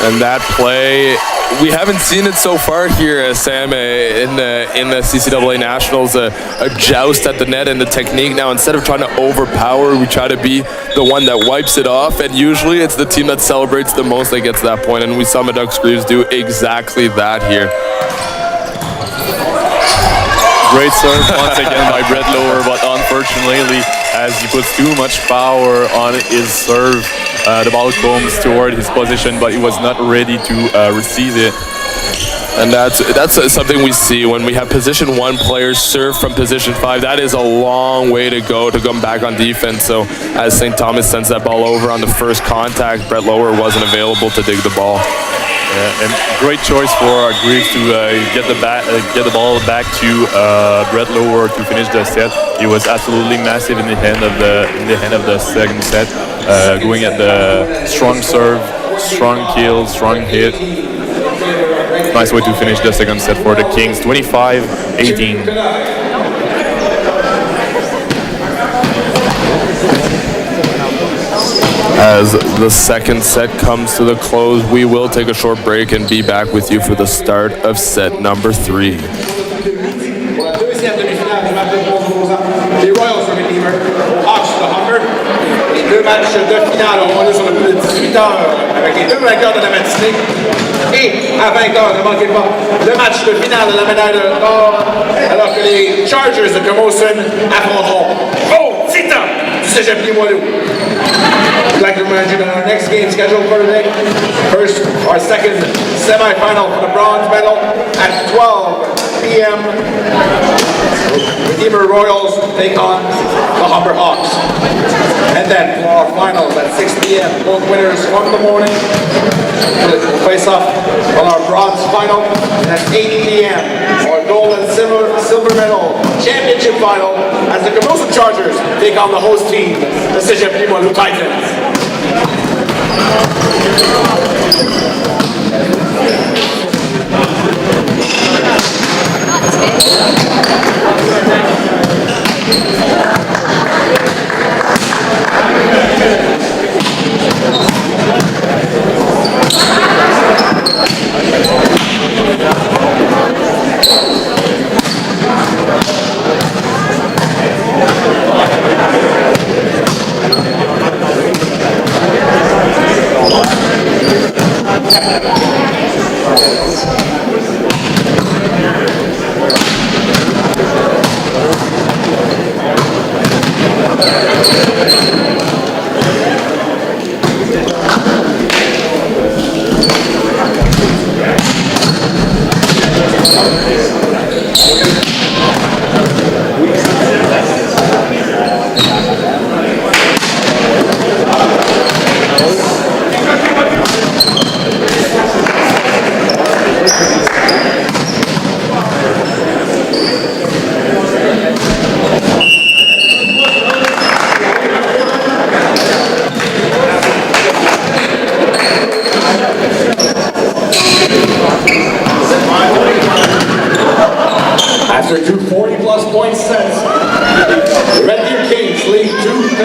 And that play, we haven't seen it so far here, Sam, in the CCAA Nationals. A joust at the net and the technique. Now, instead of trying to overpower, we try to be the one that wipes it off. And usually it's the team that celebrates the most that gets to that point. And we saw Meduck Greaves do exactly that here. Great serve once again by Brett Lower, but unfortunately, as he puts too much power on his serve, the ball comes toward his position, but he was not ready to receive it. And that's something we see when we have position 1 players serve from position 5. That is a long way to go to come back on defense. So as St. Thomas sends that ball over on the first contact, Brett Lower wasn't available to dig the ball. And great choice for Greaves to get the ball back to Brett Lower to finish the set. He was absolutely massive in the end of the second set, going at the strong serve, strong kill, strong hit. Nice way to finish the second set for the Kings, 25-18. As the second set comes to the close, we will take a short break and be back with you for the start of set number 3. Pour la deuxième demi-finale du match de bronze opposant, les Royals from Indy match de finale aura lieu sur le coup de 18h avec les deux vainqueurs de la matinée. Et à 20h, ne manquez pas, le match de finale de la médaille d'or alors que les Chargers de Camosun affronteront Titan du Cégep Limoilou. We'd like to remind you that our next game scheduled for today, first or second semi-final for the bronze medal at 12 p.m. Redeemer Royals take on the Humber Hawks. And then for our finals at 6 p.m. Both winners from the morning will face off on our bronze final at 8 p.m. Our gold and silver medal championship final as the Camosun Chargers take on the host team, the Cégep Limoilou Titans. After two 40-plus point sets, the Red Deer Kings lead 2-0.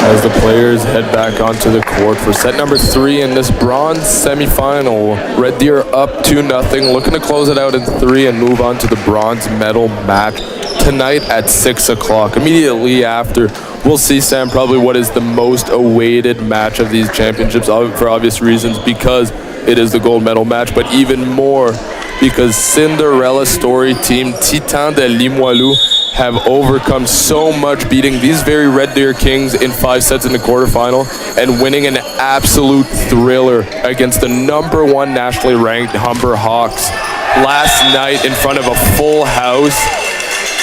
As the players head back onto the court for set number 3 in this bronze semifinal. Red Deer up 2-0, looking to close it out in 3 and move on to the bronze medal match tonight at 6 o'clock. Immediately after, we'll see, Sam, probably what is the most awaited match of these championships for obvious reasons, because it is the gold medal match, but even more because Cinderella story team Titan de Limoilou have overcome so much, beating these very Red Deer Kings in 5 sets in the quarterfinal and winning an absolute thriller against the #1 nationally ranked Humber Hawks last night in front of a full house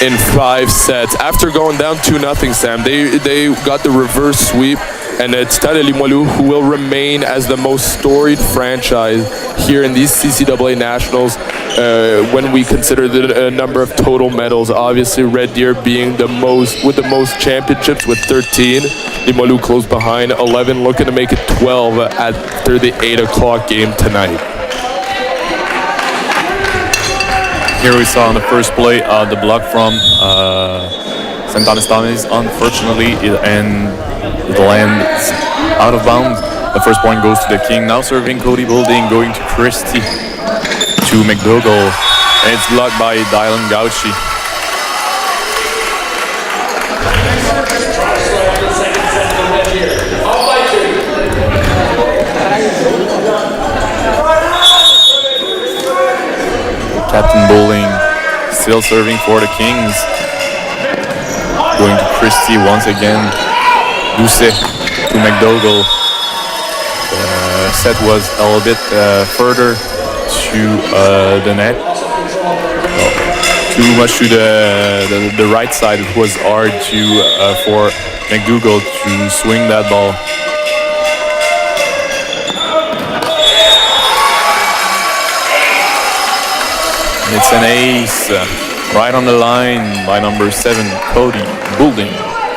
in 5 sets. After going down 2-0, Sam, they got the reverse sweep, and it's Titan de Limoilou who will remain as the most storied franchise here in these CCAA Nationals when we consider the number of total medals. Obviously, Red Deer being the most championships with 13. Limoilou close behind 11, looking to make it 12 after the 8 o'clock game tonight. Here we saw on the first play the block from St. Thomas, unfortunately, and it lands out of bounds. The first point goes to the King. Now serving Cody Boulding, going to Christie, to McDougall, and it's blocked by Dylan Gauchi. Captain Bowling still serving for the Kings. Going to Christie once again. Doucet to McDougall. The set was a little bit further to the net. Too much to the right side. It was hard for McDougall to swing that ball. It's an ace, right on the line by number 7, Cody Boulding.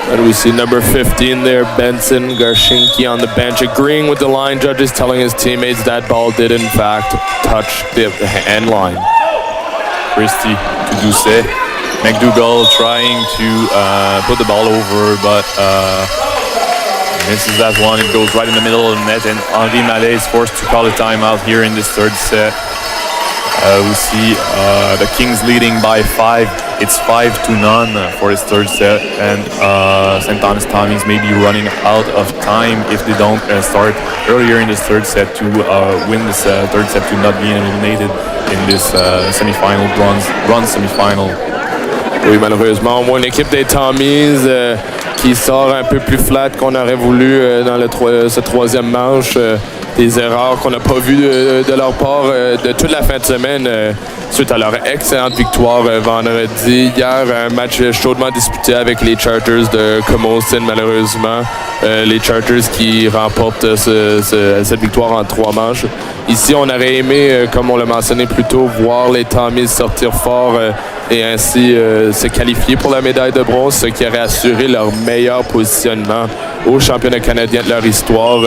And we see number 15 there, Benson Garshinki on the bench, agreeing with the line judges, telling his teammates that ball did in fact touch the end line. Christie to Doucet. McDougall trying to put the ball over, but misses that one. It goes right in the middle of the net, and Henri Mallet is forced to call a timeout here in this third set. We see the Kings leading by 5. It's 5-0 for his third set, and St. Thomas Tommies may be running out of time if they don't start earlier in this third set to win this third set to not be eliminated in this semi-final, bronze semi-final. Oui, malheureusement, on voit une équipe des Tommies qui sort un peu plus flat qu'on aurait voulu dans ce troisième manche. Des erreurs qu'on n'a pas vues de leur part de toute la fin de semaine suite à leur excellente victoire vendredi. Hier, un match chaudement disputé avec les Chargers de Camosun, malheureusement. Les Chargers qui remportent cette victoire en 3 manches. Ici, on aurait aimé, comme on l'a mentionné plus tôt, voir les Tommies sortir fort et ainsi se qualifier pour la médaille de bronze, ce qui aurait assuré leur meilleur positionnement au championnat canadien de leur histoire.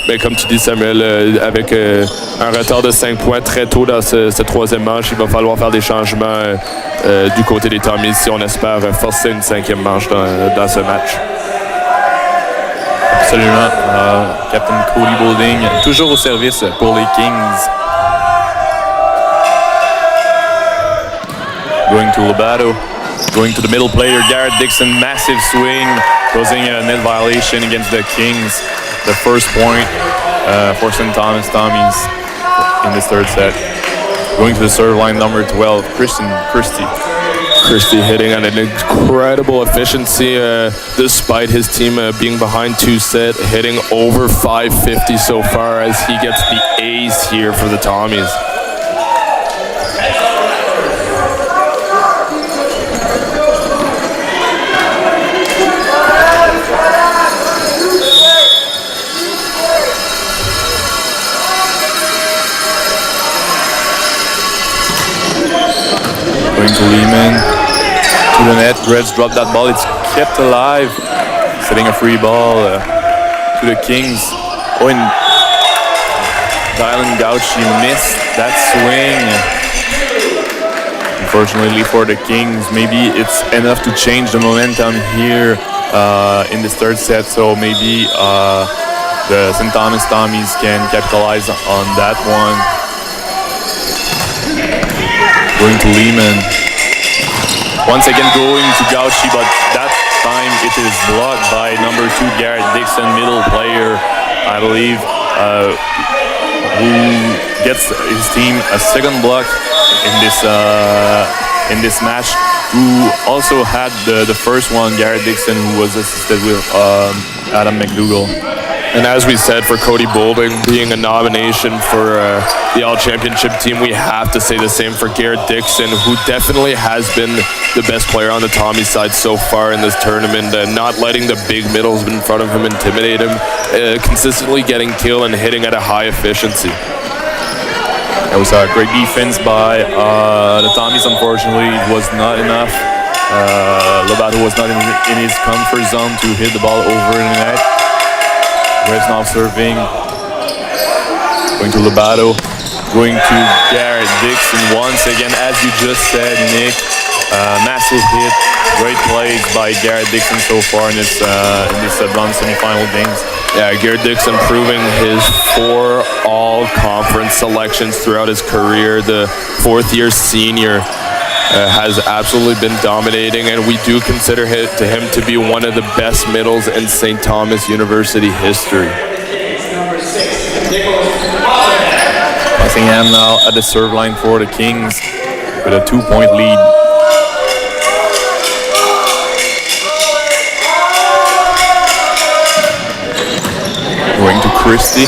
Mais comme tu dis, Samuel, avec un retard de 5 points très tôt dans ce troisième manche, il va falloir faire des changements du côté des Tommies si on espère forcer une 5e manche dans ce match. Absolument. Captain Cody Boulding, toujours au service pour les Kings. Going to Lobato, going to the middle player, Garrett Dixon, massive swing, causing a net violation against the Kings. The first point for St. Thomas Tommies in this third set. Going to the serve line, number 12, Christie hitting at an incredible efficiency despite his team being behind 2 set, hitting over 550 so far as he gets the ace here for the Tommies. Going to Lehman, to the net. Reds drop that ball. It's kept alive. Setting a free ball to the Kings. Oh, and Dylan Gauchi missed that swing. Unfortunately for the Kings, maybe it's enough to change the momentum here in this third set. So maybe the St. Thomas Tommies can capitalize on that one. Going to Lehman. Once again going to Gauchi, but that time it is blocked by number 2 Garrett Dixon, middle player, I believe, who gets his team a second block in this match. Who also had the first one, Garrett Dixon, who was assisted with Adam McDougall. And as we said, for Cody Boulding being a nomination for the All-Championship team, we have to say the same for Garrett Dixon, who definitely has been the best player on the Tommy side so far in this tournament, not letting the big middles in front of him intimidate him, consistently getting kill and hitting at a high efficiency. It was a great defense by the Tommies. Unfortunately, it was not enough. Lobato was not in his comfort zone to hit the ball over the net. Reds now serving, going to Lobato, going to Garrett Dixon once again, as you just said, Nick. Massive hit, great plays by Garrett Dixon so far in this bronze semi-final games. Yeah, Garrett Dixon proving his 4 all-conference selections throughout his career. The 4th-year senior has absolutely been dominating, and we do consider him to be one of the best middles in St. Thomas University history. Passingham now at the serve line for the Kings with a 2-point lead. Going to Christie,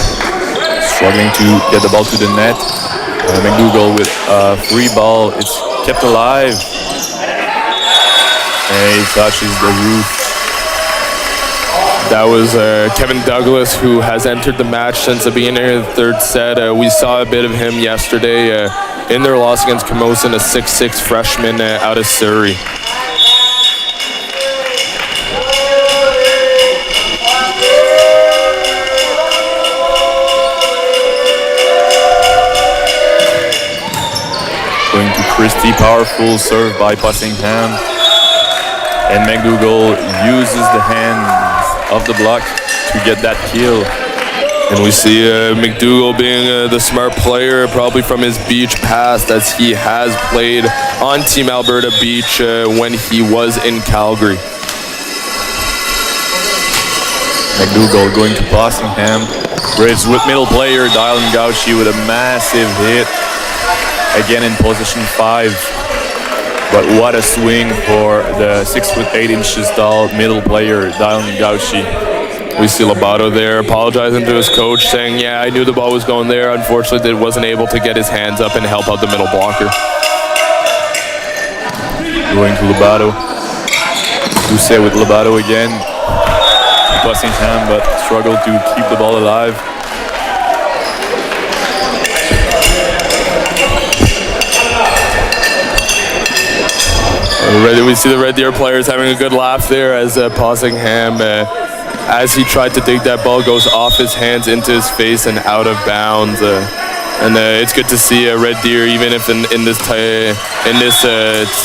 struggling to get the ball to the net. McDougall with a free ball. It's kept alive. And he touches the roof. That was Kevin Douglas, who has entered the match since the beginning of the third set. We saw a bit of him yesterday in their loss against Camosun, a 6'6" freshman out of Surrey. Going to Christie, powerful serve by Passingham. And McDougall uses the hands of the block to get that kill. And we see McDougall being the smart player, probably from his beach past, as he has played on Team Alberta Beach when he was in Calgary. McDougall going to Bossingham. Bridge with middle player, Dylan Gauchi with a massive hit. Again in position 5. But what a swing for the 6'8" tall middle player, Dylan Gauchi. We see Lobato there apologizing to his coach, saying, yeah, I knew the ball was going there. Unfortunately, that wasn't able to get his hands up and help out the middle blocker. Going to Lobato. Doucet with Lobato again. Bussingham, but struggled to keep the ball alive. We see the Red Deer players having a good laugh there as Bussingham, as he tried to dig that ball, goes off his hands into his face and out of bounds. And it's good to see Red Deer, even if in this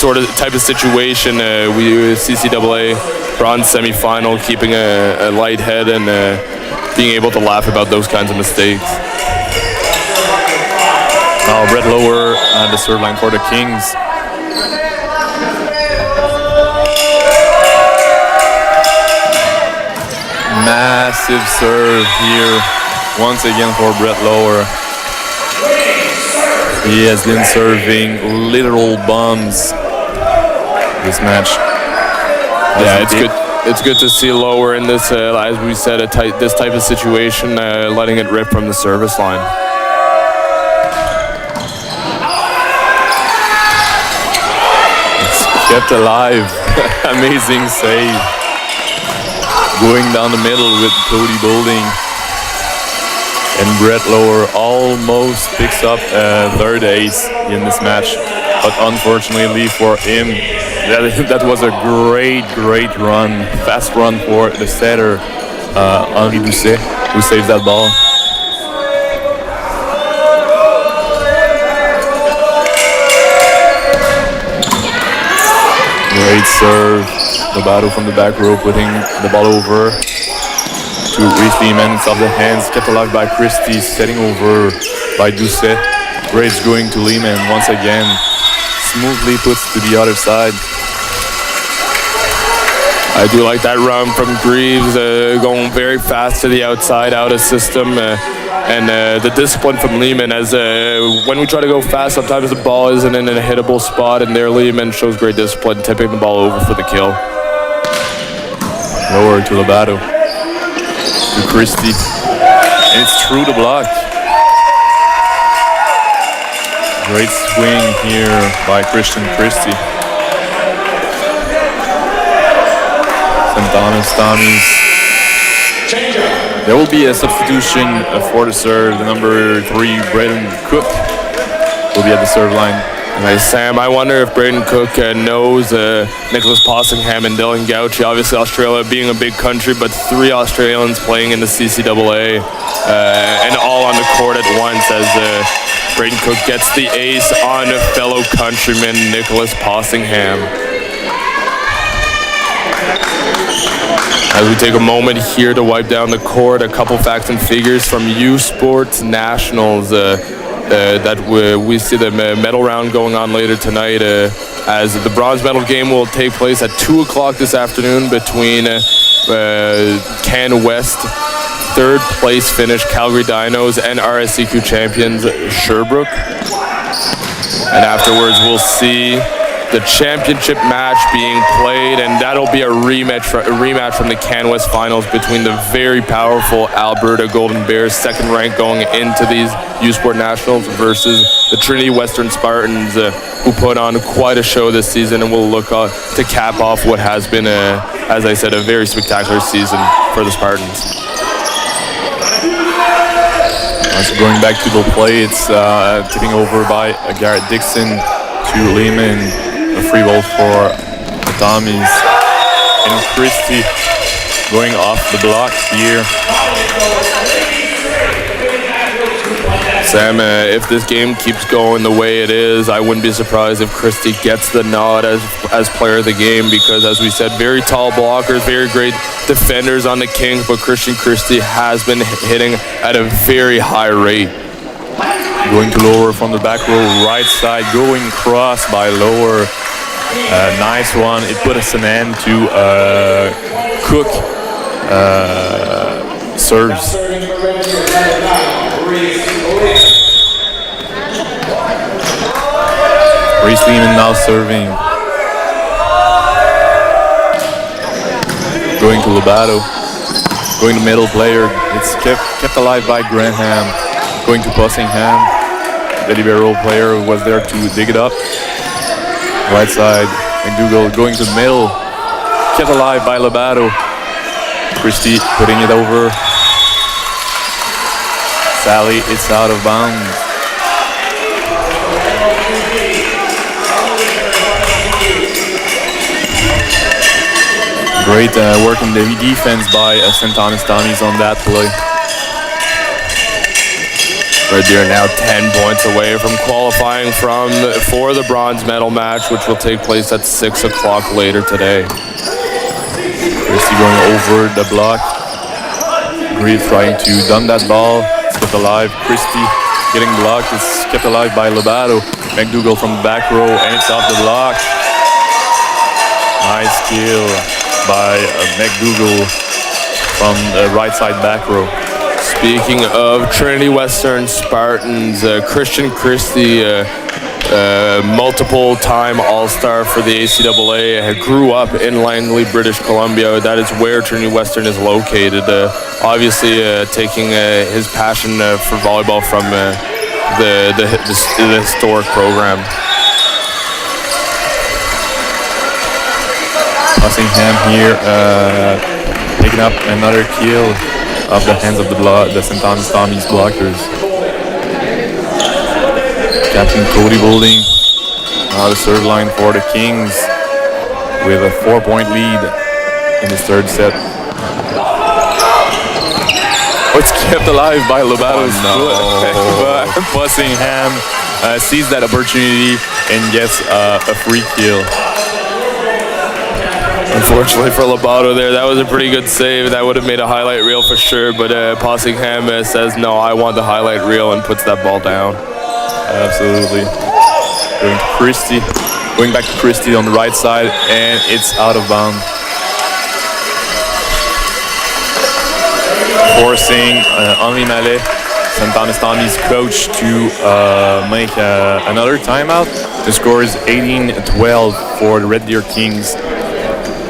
sort of type of situation, we CCAA bronze semifinal, keeping a light head and being able to laugh about those kinds of mistakes. Now Brett Lower at the third line for the Kings. Massive serve here once again for Brett Lower. He has been serving literal bombs this match. Yeah, it's good. It's good to see Lower in this, as we said, this type of situation, letting it rip from the service line. It's kept alive. Amazing save. Going down the middle with Cody Boulding. And Brett Lower almost picks up a third ace in this match. But unfortunately for him, that was a great run. Fast run for the setter, Henri Doucet, who saves that ball. Great serve. Lobato from the back row putting the ball over to Reese Lehman. It's off the hands, kept alive by Christie, setting over by Doucet. Rage going to Lehman once again. Smoothly puts to the other side. I do like that run from Greaves, going very fast to the outside, out of system. And the discipline from Lehman, as when we try to go fast, sometimes the ball isn't in a hittable spot, and there Lehman shows great discipline, tipping the ball over for the kill. Lower to Lobato, to Christie, and it's through the block. Great swing here by Christian Christie. St. Thomas Tommies. There will be a substitution for the serve. The number 3, Braden Cook, will be at the serve line. Hey, Sam, I wonder if Braden Cook knows Nicholas Bussingham and Dylan Gauchi. Obviously, Australia being a big country, but 3 Australians playing in the CCAA and all on the court at once, as Braden Cook gets the ace on fellow countryman Nicholas Bussingham. As we take a moment here to wipe down the court, a couple facts and figures from U Sports Nationals. That we see the medal round going on later tonight, as the bronze medal game will take place at 2 o'clock this afternoon between Can West third place finish Calgary Dinos and RSCQ champions Sherbrooke. And afterwards we'll see the championship match being played, and that'll be a rematch from the Can West finals between the very powerful Alberta Golden Bears, second rank going into these U Sport Nationals, versus the Trinity Western Spartans, who put on quite a show this season and will look to cap off what has been, as I said, a very spectacular season for the Spartans. So going back to the play, it's tipping over by Garrett Dixon to Lehman. A free ball for the Tommies. And Christie going off the block here. Sam, if this game keeps going the way it is, I wouldn't be surprised if Christie gets the nod as player of the game because, as we said, very tall blockers, very great defenders on the Kings, but Christian Christie has been hitting at a very high rate. Going to lower from the back row, right side, going cross by lower. Nice one. It put us an end to Cook serves. Reese Lehman now serving. Going to Lobato. Going to middle player. It's kept alive by Graham. Going to Bussingham. The libero player was there to dig it up. Right side. McDougall going to the middle. Kept alive by Lobato. Christie putting it over. Sally, it's out of bounds. Great work in the defense by St. Thomas Tommies on that play. Red Deer now 10 points away from qualifying for the bronze medal match, which will take place at 6 o'clock later today. Christie going over the block. Greed trying to dump that ball. It's kept alive. Christie getting blocked. It's kept alive by Lobato. McDougall from the back row, and it's off the block. Nice kill by McDougall from the right side back row. Speaking of Trinity Western Spartans, Christian Christie, multiple-time All-Star for the ACAA, grew up in Langley, British Columbia. That is where Trinity Western is located. Obviously, taking his passion for volleyball from the historic program. Bussingham here, picking up another kill off the hands of the St. Thomas Tommies blockers. Captain Cody Boulding, now the serve line for the Kings with a 4-point lead in this third set. Oh, it's kept alive by Lobato's foot. Bussingham sees that opportunity and gets a free kill. Unfortunately for Lobato there, that was a pretty good save. That would have made a highlight reel for sure, but Bussingham says, no, I want the highlight reel, and puts that ball down. Absolutely. Going to Christie. Going back to Christie on the right side, and it's out of bounds. Forcing Henri Mallet, St. Thomas Tommies coach, to make another timeout. The score is 18-12 for the Red Deer Kings.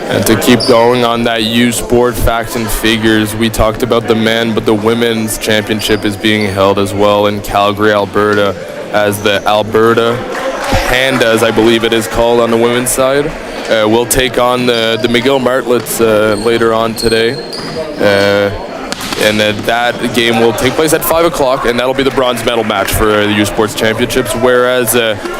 And to keep going on that U Sport facts and figures, we talked about the men, but the women's championship is being held as well in Calgary, Alberta, as the Alberta Pandas, I believe it is called on the women's side, will take on the McGill Martlets later on today. And that game will take place at 5 o'clock, and that'll be the bronze medal match for the U Sports Championships. Whereas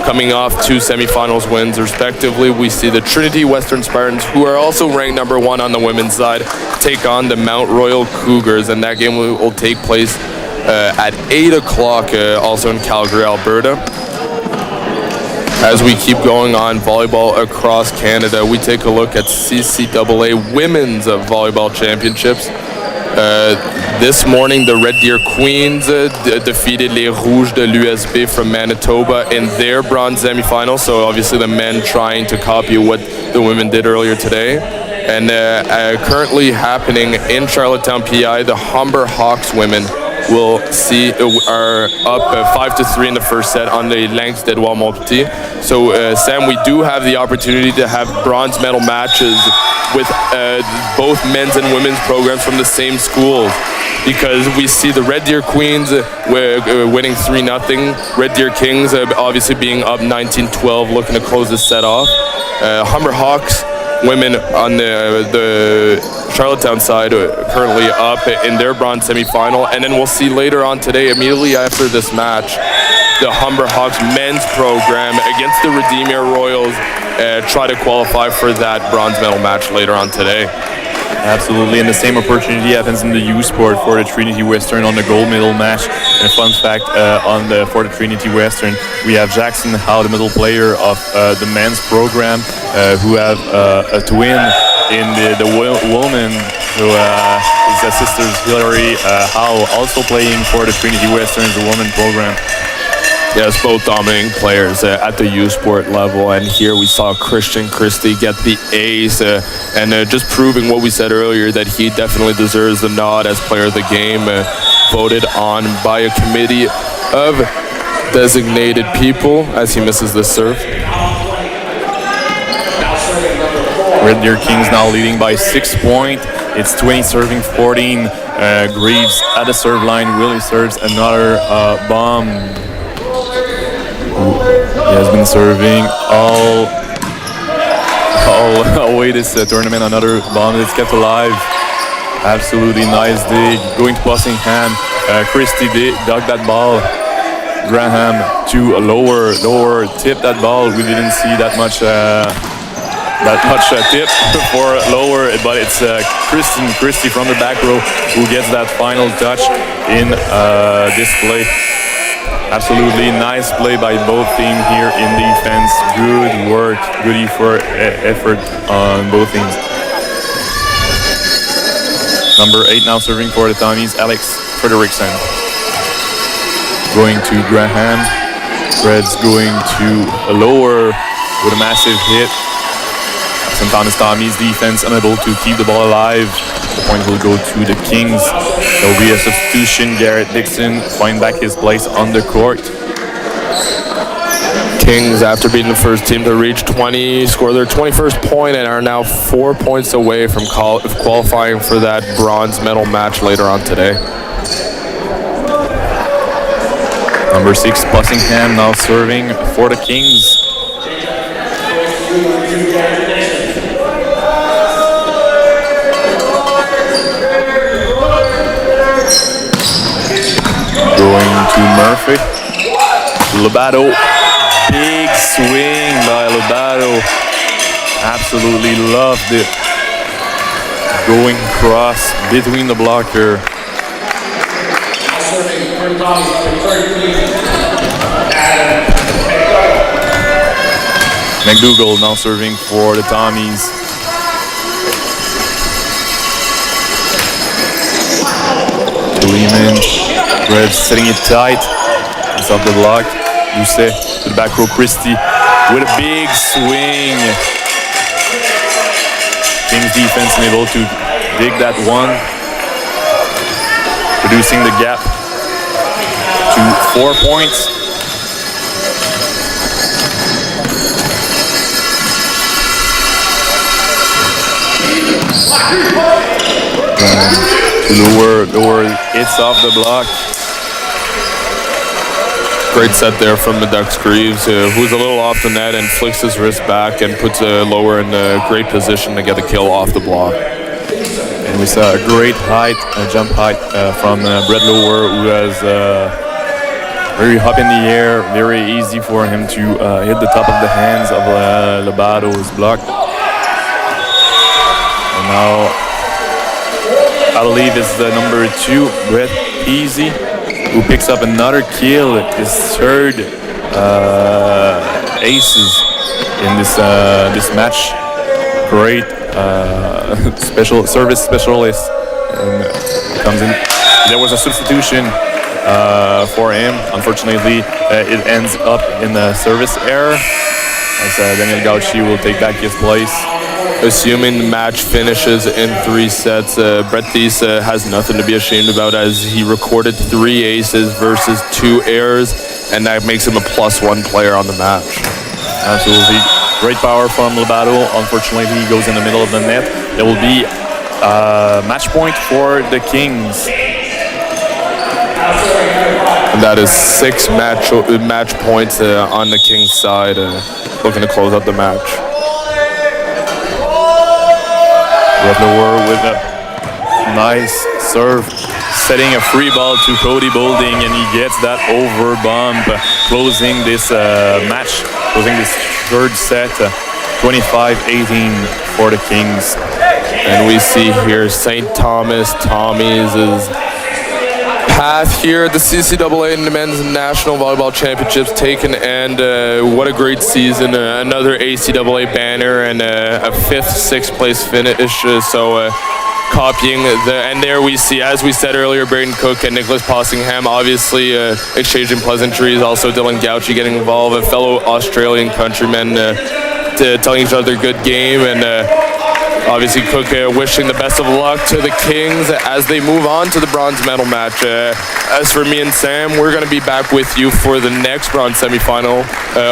coming off 2 semifinals wins, respectively, we see the Trinity Western Spartans, who are also ranked number 1 on the women's side, take on the Mount Royal Cougars, and that game will take place at 8 o'clock, also in Calgary, Alberta. As we keep going on volleyball across Canada, we take a look at CCAA Women's Volleyball Championships. This morning, the Red Deer Queens defeated Les Rouges de l'USB from Manitoba in their bronze semifinal. So obviously the men trying to copy what the women did earlier today. And currently happening in Charlottetown, PI, the Humber Hawks women will see are up 5-3 in the first set on the Lynx d'Edouard Montpetit. So Sam, we do have the opportunity to have bronze medal matches with both men's and women's programs from the same schools, because we see the Red Deer Queens winning 3-0, Red Deer Kings obviously being up 19-12, looking to close this set off. Humber Hawks women on the Charlottetown side currently up in their bronze semifinal, and then we'll see later on today, immediately after this match, the Humber Hawks men's program against the Redeemer Royals try to qualify for that bronze medal match later on today. Absolutely, and the same opportunity happens in the U Sport for the Trinity Western on the gold medal match. And a fun fact for the Trinity Western, we have Jackson Howe, the middle player of the men's program, who have a twin in the woman, who is his sister Hillary Howe, also playing for the Trinity Western's woman program. Yes, both dominating players at the U Sport level, and here we saw Christian Christie get the ace, and just proving what we said earlier, that he definitely deserves the nod as player of the game, voted on by a committee of designated people as he misses the serve. Red Deer Kings now leading by 6 points. It's 20 serving 14. Greaves at the serve line. Willie serves another bomb. He has been serving all away this tournament. Another bomb that's kept alive. Absolutely nice dig. Going to Bussingham. Christie dug that ball. Graham to a lower tip that ball. We didn't see that much tip for lower, but it's Christie from the back row who gets that final touch in this play. Absolutely nice play by both teams here in defense. Good work, good effort on both teams. Number 8 now serving for the Tommies, Alex Frederickson. Going to Graham. Red's going to a lower with a massive hit. St. Thomas Tommies defense unable to keep the ball alive. The point will go to the Kings. There will be a substitution. Garrett Dixon find back his place on the court. Kings, after being the first team to reach 20, score their 21st point and are now 4 points away from qualifying for that bronze medal match later on today. Number 6, Bussingham now serving for the Kings. Going to Murphy. Lobato. Big swing by Lobato. Absolutely loved it. Going cross between the blocker. McDougall now serving for the Tommies. Lehman. Graves setting it tight. It's off the block. Doucet to the back row. Christie with a big swing. Kings defense unable to dig that one. Reducing the gap to 4 points. Lower hits off the block. Great set there from the Ducks Greaves, who's a little off the net and flicks his wrist back and puts Lower in a great position to get the kill off the block. And we saw a great jump height from Brett Lower, who has very up in the air, very easy for him to hit the top of the hands of Lobato's block. And now I believe it's the number 2, Brett Easy, who picks up another kill, his third aces in this match. Great special service specialist, and comes in. There was a substitution for him. Unfortunately, it ends up in a service error, as Daniel Gauchi will take back his place. Assuming the match finishes in 3 sets, Brett Thies has nothing to be ashamed about, as he recorded 3 aces versus 2 errors, and that makes him a +1 player on the match. Absolutely. Great power from Lobato. Unfortunately, he goes in the middle of the net. There will be a match point for the Kings. And that is 6 match points on the Kings side, looking to close out the match. Brett Lower with a nice serve, setting a free ball to Cody Boulding, and he gets that over bump, closing this match, closing this third set. 25-18 for the Kings. And we see here St. Thomas Tommies' path here at the CCAA and the Men's National Volleyball Championships taken, and what a great season. Another ACAA banner and a 5th, 6th place finish. Copying and there we see, as we said earlier, Braden Cook and Nicholas Possingham obviously exchanging pleasantries. Also Dylan Gauchi getting involved, a fellow Australian countryman, telling each other good game, and obviously Cook wishing the best of luck to the Kings as they move on to the bronze medal match. As for me and Sam, we're going to be back with you for the next bronze semifinal,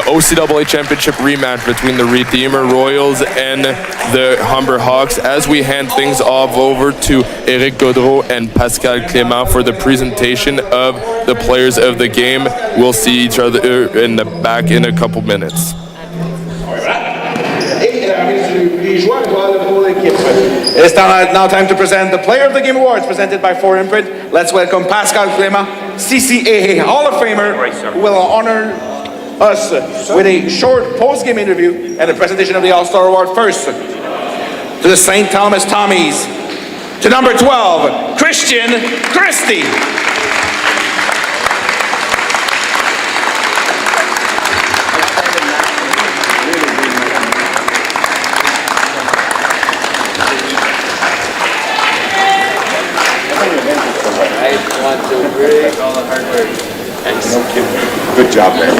OCAA Championship rematch between the Redeemer Royals and the Humber Hawks, as we hand things off over to Eric Gaudreau and Pascal Clément for the presentation of the players of the game. We'll see each other in the back in a couple minutes. It's now time to present the Player of the Game Awards presented by 4imprint. Let's welcome Pascal Clément, CCAA Hall of Famer, who will honor us with a short post-game interview and a presentation of the All-Star Award. First, to the St. Thomas Tommies, to number 12, Christian Christie. Good job, man.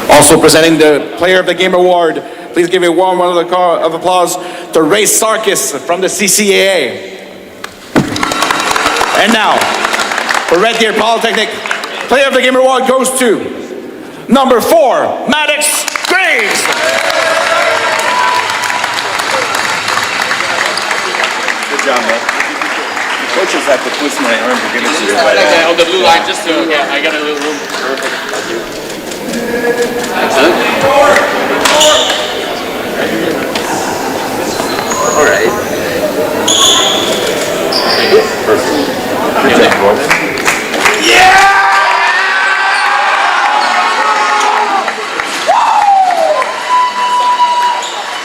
Also presenting the Player of the Game Award, please give a warm round of applause to Ray Sarkis from the CCAA. And now, for Red Deer Polytechnic, Player of the Game Award goes to number 4, Maddox Graves. Good job, man. Coaches have to twist my arm to give it to you. Okay, on the blue line, just to, yeah, I got a little room. Perfect. Thank you. Excellent. All right. Perfect. Yeah!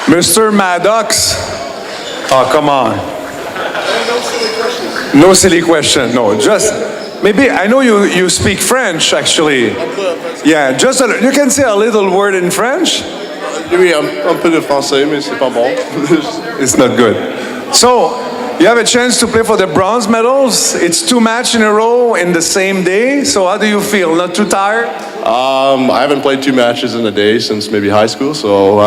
Mr. Maddox. Oh, come on. No silly question. No, just maybe I know you speak French actually. Yeah, just you can say a little word in French. Oui, un peu de français, mais c'est pas bon. It's not good. So you have a chance to play for the bronze medals. It's 2 matches in a row in the same day. So how do you feel? Not too tired? I haven't played 2 matches in a day since maybe high school, so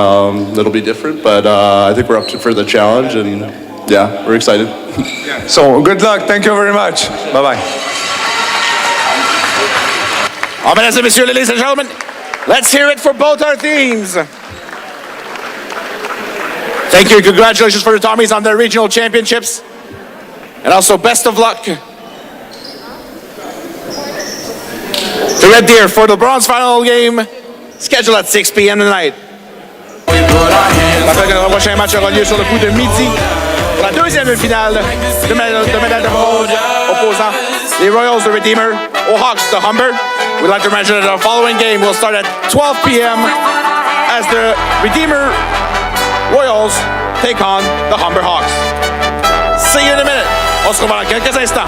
it'll be different. But I think we're up for the challenge, and yeah, we're excited. So good luck. Thank you very much. Bye-bye. Mesdames et messieurs, ladies and gentlemen, let's hear it for both our teams. Thank you and congratulations for the Tommies on their regional championships. And also best of luck to Red Deer for the bronze final game, scheduled at 6 p.m. tonight. Je rappelle que le prochain match aura lieu sur le coup de midi pour la deuxième finale de médaille de bronze opposant les Royals, the Redeemer, aux Hawks, the Humber. We'd like to mention that the following game will start at 12 p.m. as the Redeemer Royals take on the Humber Hawks. See you in a minute. On se revoit dans quelques instants.